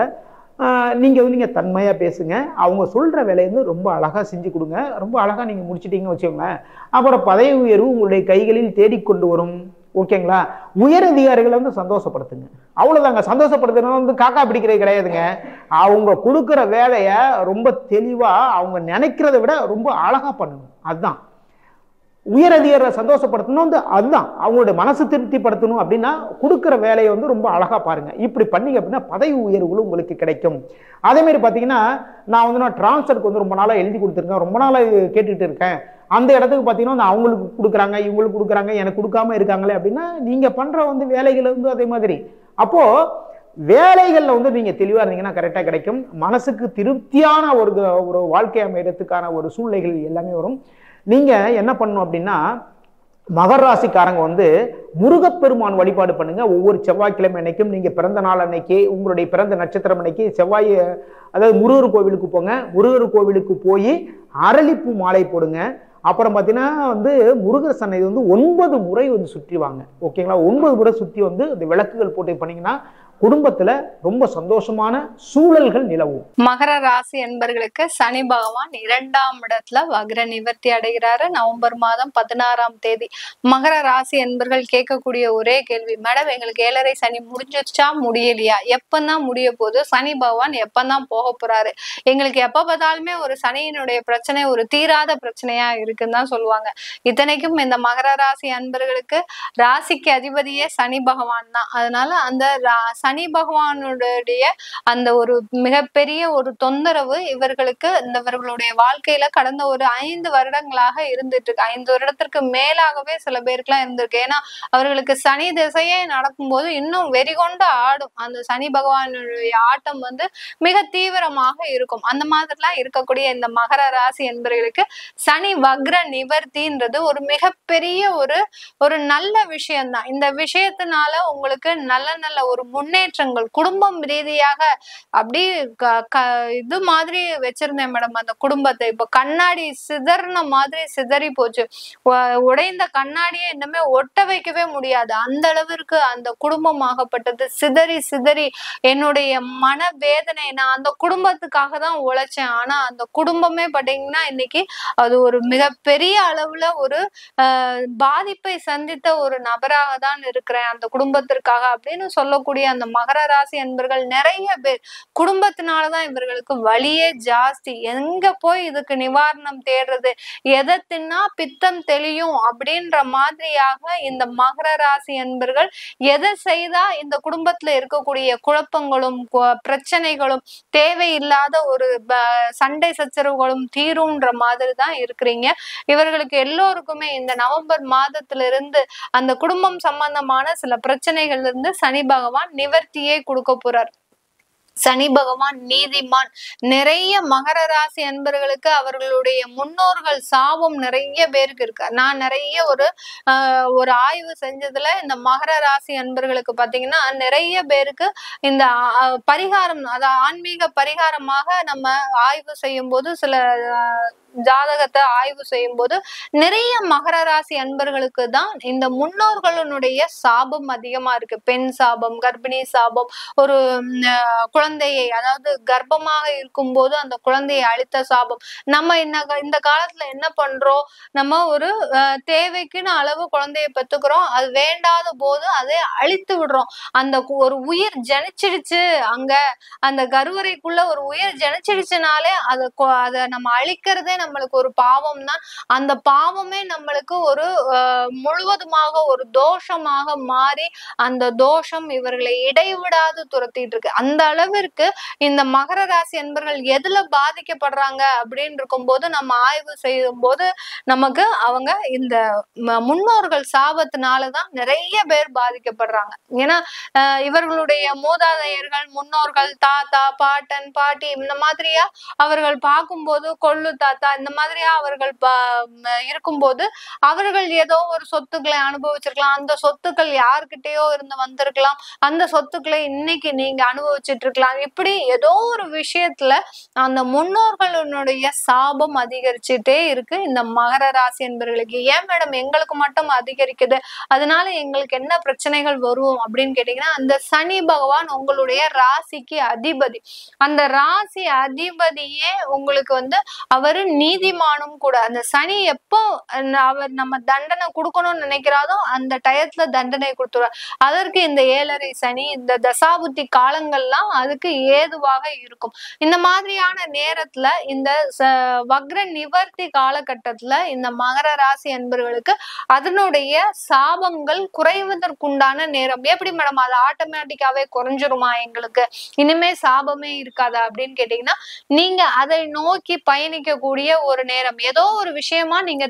நீங்கள் தன்மையாக பேசுங்க. அவங்க சொல்கிற வேலையை வந்து ரொம்ப அழகாக செஞ்சு கொடுங்க. ரொம்ப அழகாக நீங்கள் முடிச்சிட்டிங்கன்னு வச்சுக்கோங்க, அப்புறம் பதவி உயர்வு உங்களுடைய கைகளில் தேடிக்கொண்டு வரும். ஓகேங்களா? உயர் அதிகாரிகளை வந்து சந்தோஷப்படுத்துங்க. அவ்வளோதாங்க. சந்தோஷப்படுத்துறது வந்து காக்கா பிடிக்கிறது கிடையாதுங்க. அவங்க கொடுக்குற வேலையை ரொம்ப தெளிவாக அவங்க நினைக்கிறத விட ரொம்ப அழகாக பண்ணணும். அதுதான் உயர் அதிகாரிகளை சந்தோஷப்படுத்தணும். வந்து அதுதான் அவங்களுடைய மனசு திருப்திப்படுத்தணும். அப்படின்னா கொடுக்குற வேலையை வந்து ரொம்ப அழகாக பாருங்க. இப்படி பண்ணீங்க அப்படின்னா பதவி உயர்வுகளும் உங்களுக்கு கிடைக்கும். அதேமாரி பார்த்தீங்கன்னா நான் டிரான்ஸ்ஃபருக்கு வந்து ரொம்ப நாளாக எழுதி கொடுத்துருக்கேன், ரொம்ப நாளாக கேட்டுக்கிட்டு இருக்கேன். அந்த இடத்துக்கு பார்த்தீங்கன்னா அவங்களுக்கு கொடுக்குறாங்க, இவங்களுக்கு கொடுக்குறாங்க, எனக்கு கொடுக்காம இருக்காங்களே அப்படின்னா நீங்கள் பண்ணுற வந்து வேலைகள் வந்து அதே மாதிரி. அப்போது வேலைகளில் வந்து நீங்கள் தெளிவாக இருந்தீங்கன்னா கரெக்டாக கிடைக்கும். மனசுக்கு திருப்தியான ஒரு வாழ்க்கை அமைகிறதுக்கான ஒரு சூழ்நிலைகள் எல்லாமே வரும். நீங்கள் என்ன பண்ணணும் அப்படின்னா, மகர ராசிக்காரங்க வந்து முருகப்பெருமான் வழிபாடு பண்ணுங்க. ஒவ்வொரு செவ்வாய்க்கிழமை அன்னைக்கும் நீங்கள் பிறந்த நாள் அன்னைக்கு, உங்களுடைய பிறந்த நட்சத்திரம் அன்னைக்கு செவ்வாய் முருகர் கோவிலுக்கு போங்க. முருகர் கோவிலுக்கு போய் அரளிப்பூ மாலை போடுங்க. அப்புறம் பார்த்தீங்கன்னா வந்து முருகர் சன்னதி வந்து 9 முறை வந்து சுற்றி வாங்க. ஓகேங்களா? 9 முறை சுற்றி வந்து இந்த விளக்குகள் போட்டு பண்ணீங்கன்னா குடும்பத்துல ரொம்ப சந்தோஷமான சூழல்கள் நிலவும். மகர ராசி என்பர்களுக்கு சனி பகவான் 2ஆம் இடத்துல வக்ர நிவர்த்தி அடைகிறாரு. நவம்பர் மாதம் 16ஆம் தேதி. மகர ராசி என்பர்கள் கேட்கக்கூடிய ஒரே கேள்வி, மேடம் எங்களுக்கு 7.5 சனி முடிஞ்சிருச்சா முடியலையா, எப்பந்தான் முடிய போகுது, சனி பகவான் எப்பந்தான் போக போறாரு, எங்களுக்கு எப்ப பார்த்தாலுமே ஒரு சனியினுடைய பிரச்சனை ஒரு தீராத பிரச்சனையா இருக்குன்னு தான் சொல்லுவாங்க. இத்தனைக்கும் இந்த மகர ராசி அன்பர்களுக்கு ராசிக்கு அதிபதியே சனி பகவான் தான். அதனால அந்த சனி பகவானுடைய அந்த ஒரு மிகப்பெரிய ஒரு தொந்தரவு இவர்களுக்கு இவர்களுடைய வாழ்க்கையில கடந்த ஒரு 5 வருடங்களாக இருந்துட்டு இருக்கு. 5 வருடத்திற்கு மேலாகவே சில பேருக்குலாம் இருந்திருக்கு. ஏன்னா அவர்களுக்கு சனி திசையே நடக்கும்போது இன்னும் வெறிகொண்டு ஆடும். அந்த சனி பகவானுடைய ஆட்டம் மிக தீவிரமாக இருக்கும். அந்த மாதிரிலாம் இருக்கக்கூடிய இந்த மகர ராசி என்பவர்களுக்கு சனி வக்ர நிவர்த்தின்றது ஒரு மிகப்பெரிய ஒரு நல்ல விஷயம்தான். இந்த விஷயத்தினால உங்களுக்கு நல்ல நல்ல ஒரு முன்னேற்றங்கள் குடும்பம் ரீதியாக அப்படி இது மாதிரி வச்சிருந்தேன் மேடம். அந்த குடும்பத்தை இப்ப கண்ணாடி சிதறின மாதிரி சிதறி போச்சு. உடைந்த கண்ணாடியை இன்னுமே ஒட்ட வைக்கவே முடியாது. அந்த அளவிற்கு அந்த குடும்பம் ஆகப்பட்டது சிதறி சிதறி என்னுடைய மனவேதனை. நான் அந்த குடும்பத்துக்காக தான் உழைச்சேன். ஆனா அந்த குடும்பமே பாத்தீங்கன்னா இன்னைக்கு அது ஒரு மிகப்பெரிய அளவுல ஒரு பாதிப்பை சந்தித்த ஒரு நபராக தான் இருக்கிறேன் அந்த குடும்பத்திற்காக அப்படின்னு சொல்லக்கூடிய அந்த மகர ராசி என்பர்கள் நிறைய பேர் குடும்பத்தினாலதான் இவர்களுக்கு வலியே ஜாஸ்தி. எங்க போய் இதுக்கு நிவாரணம் தேடுறது, எதை தின்னா பித்தம் தெளியும் அப்படின்ற மாதிரியாக இந்த மகர ராசி என்பர்கள் எதை செய்தா இந்த குடும்பத்துல இருக்கக்கூடிய குழப்பங்களும் பிரச்சனைகளும் தேவையில்லாத ஒரு சண்டை சச்சரவுகளும் தீரும்ன்ற மாதிரி தான் இருக்கிறீங்க. இவர்களுக்கு எல்லோருக்குமே இந்த நவம்பர் மாதத்திலிருந்து அந்த குடும்பம் சம்பந்தமான சில பிரச்சனைகள்ல இருந்து சனி பகவான் நிவர்த்தியே கொடுக்க போறார். சனி பகவான் நீதிமான். நிறைய மகர ராசி அன்பர்களுக்கு அவர்களுடைய முன்னோர்கள் சாபம் நிறைய பேருக்கு இருக்கு. நான் நிறைய ஒரு ஆய்வு செஞ்சதுல இந்த மகர ராசி அன்பர்களுக்கு பாத்தீங்கன்னா நிறைய பேருக்கு இந்த பரிகாரம், அதாவது ஆன்மீக பரிகாரமாக நம்ம ஆய்வு செய்யும் போது சில ஜாதகத்தை ஆய்வு செய்யும் போது நிறைய மகர ராசி அன்பர்களுக்கு தான் இந்த முன்னோர்களுடைய சாபம் அதிகமா இருக்கு. பெண் சாபம், கர்ப்பிணி சாபம், ஒரு குழந்தையை அதாவது கர்ப்பமாக இருக்கும் போது அந்த குழந்தையை அழித்த சாபம். நம்ம இந்த காலத்துல என்ன பண்றோம், நம்ம ஒரு தேவைக்குன்னு அளவு குழந்தைய பெத்துக்கிறோம், அது வேண்டாத போது அதை அழித்து விடுறோம். அந்த ஒரு உயிர் ஜனிச்சிடுச்சு, அங்க அந்த கருவறைக்குள்ள ஒரு உயிர் ஜனிச்சிடுச்சுனாலே அதை நம்ம அழிக்கிறதே நம்மளுக்கு ஒரு பாவம் தான். அந்த பாவமே நம்மளுக்கு ஒரு முழுவதுமாக ஒரு தோஷமாக மாறி அந்த தோஷம் இவர்களை இடைவிடாது துரத்திட்டு இருக்கு. அந்த அளவிற்கு இந்த மகர ராசி என்பர்கள் எதுல பாதிக்கப்படுறாங்க அப்படின்னு இருக்கும்போது நம்ம ஆய்வு செய்யும் போது நமக்கு அவங்க இந்த முன்னோர்கள் சாபத்தினாலதான் நிறைய பேர் பாதிக்கப்படுறாங்க. ஏன்னா இவர்களுடைய மூதாதையர்கள், முன்னோர்கள், தாத்தா, பாட்டன், பாட்டி இந்த மாதிரியா அவர்கள் பார்க்கும்போது கொள்ளு தாத்தா இந்த மாதிரியா அவர்கள் இருக்கும்போது அவர்கள் ஏதோ ஒரு சொத்துக்களை அனுபவிச்சிருக்கலாம். அந்த சொத்துக்கள் யாருக்கிட்டயோ இருந்து வந்திருக்கலாம். அந்த சொத்துக்களை இன்னைக்கு நீங்க அனுபவிச்சுட்டு இருக்கலாம். இப்படி ஏதோ ஒரு விஷயத்துல அந்த முன்னோர்களுடைய சாபம் அதிகரிச்சுட்டே இருக்கு இந்த மகர ராசி என்பவர்களுக்கு. ஏன் மேடம் எங்களுக்கு மட்டும் அதிகரிக்குது, அதனால எங்களுக்கு என்ன பிரச்சனைகள் வரும் அப்படின்னு கேட்டீங்கன்னா, அந்த சனி பகவான் உங்களுடைய ராசிக்கு அதிபதி. அந்த ராசி அதிபதியே உங்களுக்கு அவரு நீதிமானும் கூட. அந்த சனி எப்போ அவர் நம்ம தண்டனை கொடுக்கணும்னு நினைக்கிறாரோ அந்த டயத்துல தண்டனை கொடுத்துருவார். அதற்கு இந்த 7.5 சனி, இந்த தசாபுத்தி காலங்கள்லாம் அதுக்கு ஏதுவாக இருக்கும். இந்த மாதிரியான நேரத்துல இந்த வக்ர நிவர்த்தி காலகட்டத்துல இந்த மகர ராசி என்பவர்களுக்கு அதனுடைய சாபங்கள் குறைவதற்குண்டான நேரம். எப்படி மேடம் அது ஆட்டோமேட்டிக்காவே குறைஞ்சிருமா, எங்களுக்கு இனிமே சாபமே இருக்காதா அப்படின்னு கேட்டீங்கன்னா, நீங்க அதை நோக்கி பயணிக்கக்கூடிய ஒரு நேரம். ஏதோ ஒரு விஷயமா நீங்க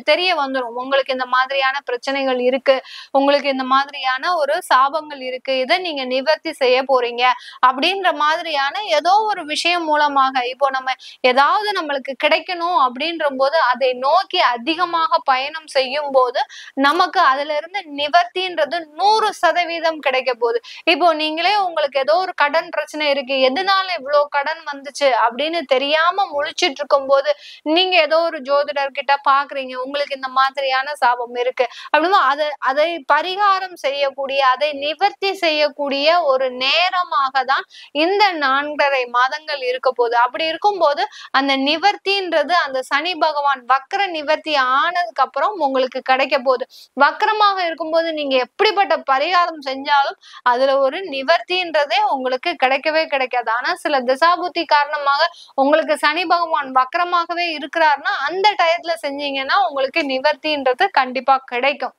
தெரிய வந்துடும், உங்களுக்கு இந்த மாதிரியான பிரச்சனைகள் இருக்கு, உங்களுக்கு இந்த மாதிரியான ஒரு சாபங்கள் இருக்கு, இதை நீங்க நிவர்த்தி செய்ய போறீங்க அப்படின்ற மாதிரியான ஏதோ ஒரு விஷயம் மூலமாக இப்போ நம்ம ஏதாவது நம்மளுக்கு கிடைக்கணும் அப்படின்ற போது அதை நோக்கி அதிகமாக பயணம் செய்யும் போது நமக்கு அதுல இருந்து நிவர்த்தின்றது 100% கிடைக்க போகுது. இப்போ நீங்களே உங்களுக்கு ஏதோ ஒரு கடன் பிரச்சனை இருக்கு, எதனால இவ்வளவு கடன் வந்துச்சு அப்படின்னு தெரியாம முழிச்சிட்டு இருக்கும் போது நீங்க ஏதோ ஒரு ஜோதிடர் கிட்ட பாக்குறீங்க, உங்களுக்கு இந்த மாதிரியான சாபம் இருக்கு அப்படின்னா அதை பரிகாரம் செய்யக்கூடிய, அதை நிவர்த்தி செய்யக்கூடிய ஒரு நேரமாக தான் இந்த 4.5 மாதங்கள் இருக்க போகுது. அப்படி இருக்கும்போது அந்த நிவர்த்தின்றது அந்த சனி பகவான் வக்ர நிவர்த்தி ஆனதுக்கு அப்புறம் உங்களுக்கு கிடைக்க போகுது. வக்ரமாக இருக்கும்போது நீங்க எப்படிப்பட்ட பரிகாரம் செஞ்சாலும் அதுல ஒரு நிவர்த்தின்றதே உங்களுக்கு கிடைக்கவே கிடைக்காது. ஆனா சில திசாபுத்தி காரணமாக உங்களுக்கு சனி பகவான் வக்ரமாகவே இருக்கிறாருன்னா அந்த டயத்துல செஞ்சீங்கன்னா உங்களுக்கு நிவர்த்தின்றது கண்டிப்பா கிடைக்கும்.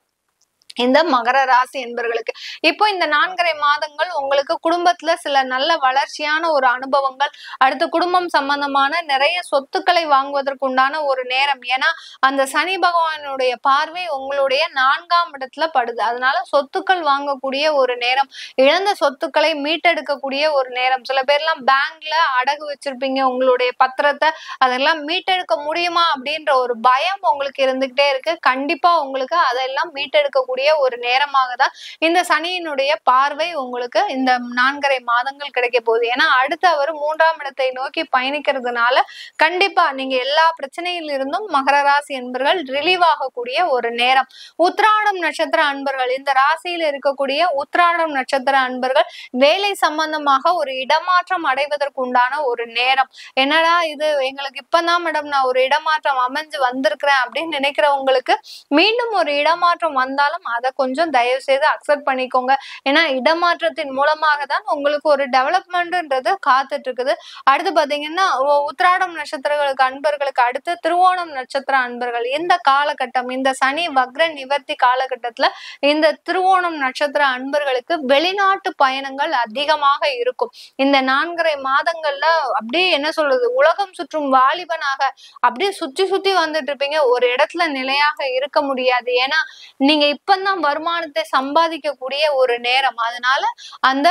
இந்த மகர ராசி என்பர்களுக்கு. இப்போ இந்த 4.5 மாதங்கள் உங்களுக்கு குடும்பத்துல சில நல்ல வளர்ச்சியான ஒரு அனுபவங்கள், அடுத்து குடும்பம் சம்பந்தமான நிறைய சொத்துக்களை வாங்குவதற்கு உண்டான ஒரு நேரம். ஏன்னா அந்த சனி பகவானுடைய பார்வை உங்களுடைய 4ஆம் இடத்துல படுது. அதனால சொத்துக்கள் வாங்கக்கூடிய ஒரு நேரம், இழந்த சொத்துக்களை மீட்டெடுக்கக்கூடிய ஒரு நேரம். சில பேர்லாம் பேங்க்ல அடகு வச்சிருப்பீங்க உங்களுடைய பத்திரத்தை, அதெல்லாம் மீட்டெடுக்க முடியுமா அப்படின்ற ஒரு பயம் உங்களுக்கு இருந்துகிட்டே இருக்கு. கண்டிப்பா உங்களுக்கு அதெல்லாம் மீட்டெடுக்கக்கூடிய ஒரு நேரமாக தான் இந்த சனியினுடைய பார்வை உங்களுக்கு இந்த 4.5 மாதங்கள் கிடைக்க போகுது. ஏன்னா அடுத்து அவர் 3ஆம் இடத்தை நோக்கி பயணிக்கிறதுனால கண்டிப்பா நீங்க எல்லா பிரச்சனையில் இருந்தும் மகர ராசி என்பர்கள் ரிலீவ் ஆகக்கூடிய ஒரு நேரம். உத்திராடம் நட்சத்திர அன்பர்கள், இந்த ராசியில இருக்கக்கூடிய உத்திராடம் நட்சத்திர அன்பர்கள் வேலை சம்பந்தமாக ஒரு இடமாற்றம் அடைவதற்கு உண்டான ஒரு நேரம். என்னடா இது எங்களுக்கு இப்பதான் மேடம் நான் ஒரு இடமாற்றம் அமைஞ்சு வந்திருக்கிறேன் அப்படின்னு நினைக்கிறவங்களுக்கு மீண்டும் ஒரு இடமாற்றம் வந்தாலும் அதை கொஞ்சம் தயவு செய்து அக்செப்ட் பண்ணிக்கோங்க. ஏன்னா இடமாற்றத்தின் மூலமாக தான் உங்களுக்கு ஒரு டெவலப்மெண்ட்ன்றது காத்துட்டு இருக்குது. அடுத்து பாத்தீங்கன்னா உத்திராடம் நட்சத்திரங்களுக்கு அன்பர்களுக்கு அடுத்து திருவோணம் நட்சத்திர அன்பர்கள், இந்த காலகட்டம் இந்த சனி வக்ர நிவர்த்தி காலகட்டத்துல இந்த திருவோணம் நட்சத்திர அன்பர்களுக்கு வெளிநாட்டு பயணங்கள் அதிகமாக இருக்கும். இந்த 4.5 மாதங்கள்ல அப்படியே என்ன சொல்றது, உலகம் சுற்றும் வாலிபனாக அப்படியே சுத்தி சுத்தி வந்துட்டு இருப்பீங்க. ஒரு இடத்துல நிலையாக இருக்க முடியாது. ஏன்னா நீங்க இப்பதான் வருமானத்தை சம்பாதிக்கக்கூடிய ஒரு நேரம். அதனால அந்த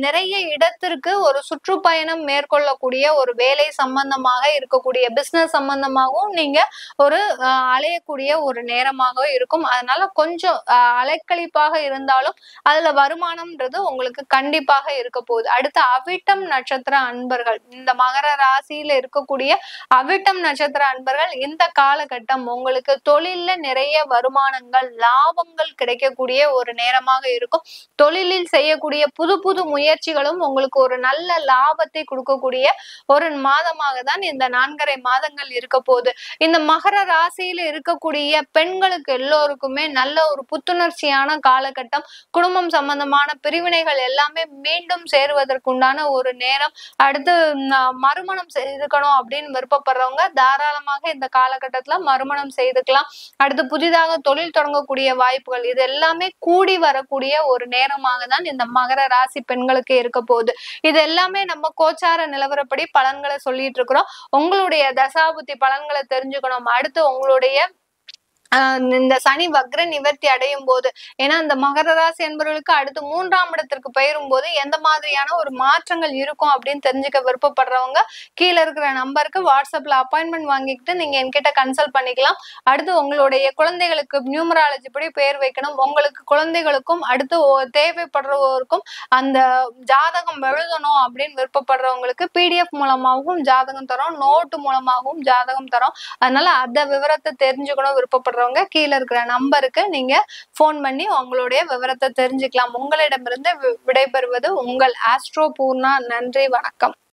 நிறைய இடத்திற்கு ஒரு சுற்றுப்பயணம் மேற்கொள்ளக்கூடிய ஒரு வேலை சம்பந்தமாக இருக்கக்கூடிய பிசினஸ் சம்பந்தமாகவும் நீங்க ஒரு அலையக்கூடிய ஒரு நேரமாக இருக்கும். அதனால கொஞ்சம் அலைக்கழிப்பாக இருந்தாலும் அதுல வருமானம்ன்றது உங்களுக்கு கண்டிப்பாக இருக்க போகுது. அடுத்து அவிட்டம் நட்சத்திர அன்பர்கள், இந்த மகர ராசியில இருக்கக்கூடிய அவிட்டம் நட்சத்திர அன்பர்கள் இந்த காலகட்டம் உங்களுக்கு தொழில்ல நிறைய வருமானங்கள் லாபங்கள் கிடைக்கக்கூடிய ஒரு நேரமாக இருக்கும். தொழிலில் செய்யக்கூடிய புது புது முயற்சிகளும் உங்களுக்கு ஒரு நல்ல லாபத்தை கொடுக்கக்கூடிய ஒரு மாதமாக தான் இந்த 4.5 மாதங்கள் இருக்க போகுது. இந்த மகர ராசியில இருக்கக்கூடிய பெண்களுக்கு எல்லோருக்குமே நல்ல ஒரு புத்துணர்ச்சியான காலகட்டம். குடும்பம் சம்பந்தமான பிரிவினைகள் எல்லாமே மீண்டும் சேருவதற்குண்டான ஒரு நேரம். அடுத்து மறுமணம் செய்துக்கணும் அப்படின்னு விருப்பப்படுறவங்க தாராளமாக இந்த காலகட்டத்துல மறுமணம் செய்துக்கலாம். அடுத்து புதிதாக தொழில் தொடங்கக்கூடிய வாய்ப்புகள், இது எல்லாமே கூடி வரக்கூடிய ஒரு நேரமாக தான் இந்த மகர ராசி பெண்களுக்கு இருக்க போகுது. இது எல்லாமே நம்ம கோச்சார நிலவரப்படி பலன்களை சொல்லிட்டு இருக்கிறோம். உங்களுடைய தசாபுத்தி பலன்களை தெரிஞ்சுக்கணும். அடுத்து உங்களுடைய இந்த சனி வக்ர நிவர்த்தி அடையும் போது, ஏன்னா இந்த மகர ராசி என்பவர்களுக்கு அடுத்து 3ஆம் இடத்திற்கு பெயரும் போது எந்த மாதிரியான ஒரு மாற்றங்கள் இருக்கும் அப்படின்னு தெரிஞ்சுக்க விருப்பப்படுறவங்க கீழே இருக்கிற நம்பருக்கு வாட்ஸ்அப்ல அப்பாயின்மெண்ட் வாங்கிக்கிட்டு நீங்க என்கிட்ட கன்சல்ட் பண்ணிக்கலாம். அடுத்து உங்களுடைய குழந்தைகளுக்கு நியூமராலஜி படி பெயர் வைக்கணும். உங்களுக்கு குழந்தைகளுக்கும் அடுத்து தேவைப்படுறவருக்கும் அந்த ஜாதகம் எழுதணும் அப்படின்னு விருப்பப்படுறவங்களுக்கு பிடிஎஃப் மூலமாகவும் ஜாதகம் தரோம், நோட்டு மூலமாகவும் ஜாதகம் தரோம். அதனால அந்த விவரத்தை தெரிஞ்சுக்கணும் விருப்பப்படுற கீழே இருக்கிற நம்பருக்கு நீங்க போன் பண்ணி உங்களுடைய விவரத்தை தெரிஞ்சுக்கலாம். உங்களிடமிருந்து விடைபெறுவது உங்கள் ஆஸ்ட்ரோ பூர்ணா. நன்றி, வணக்கம்.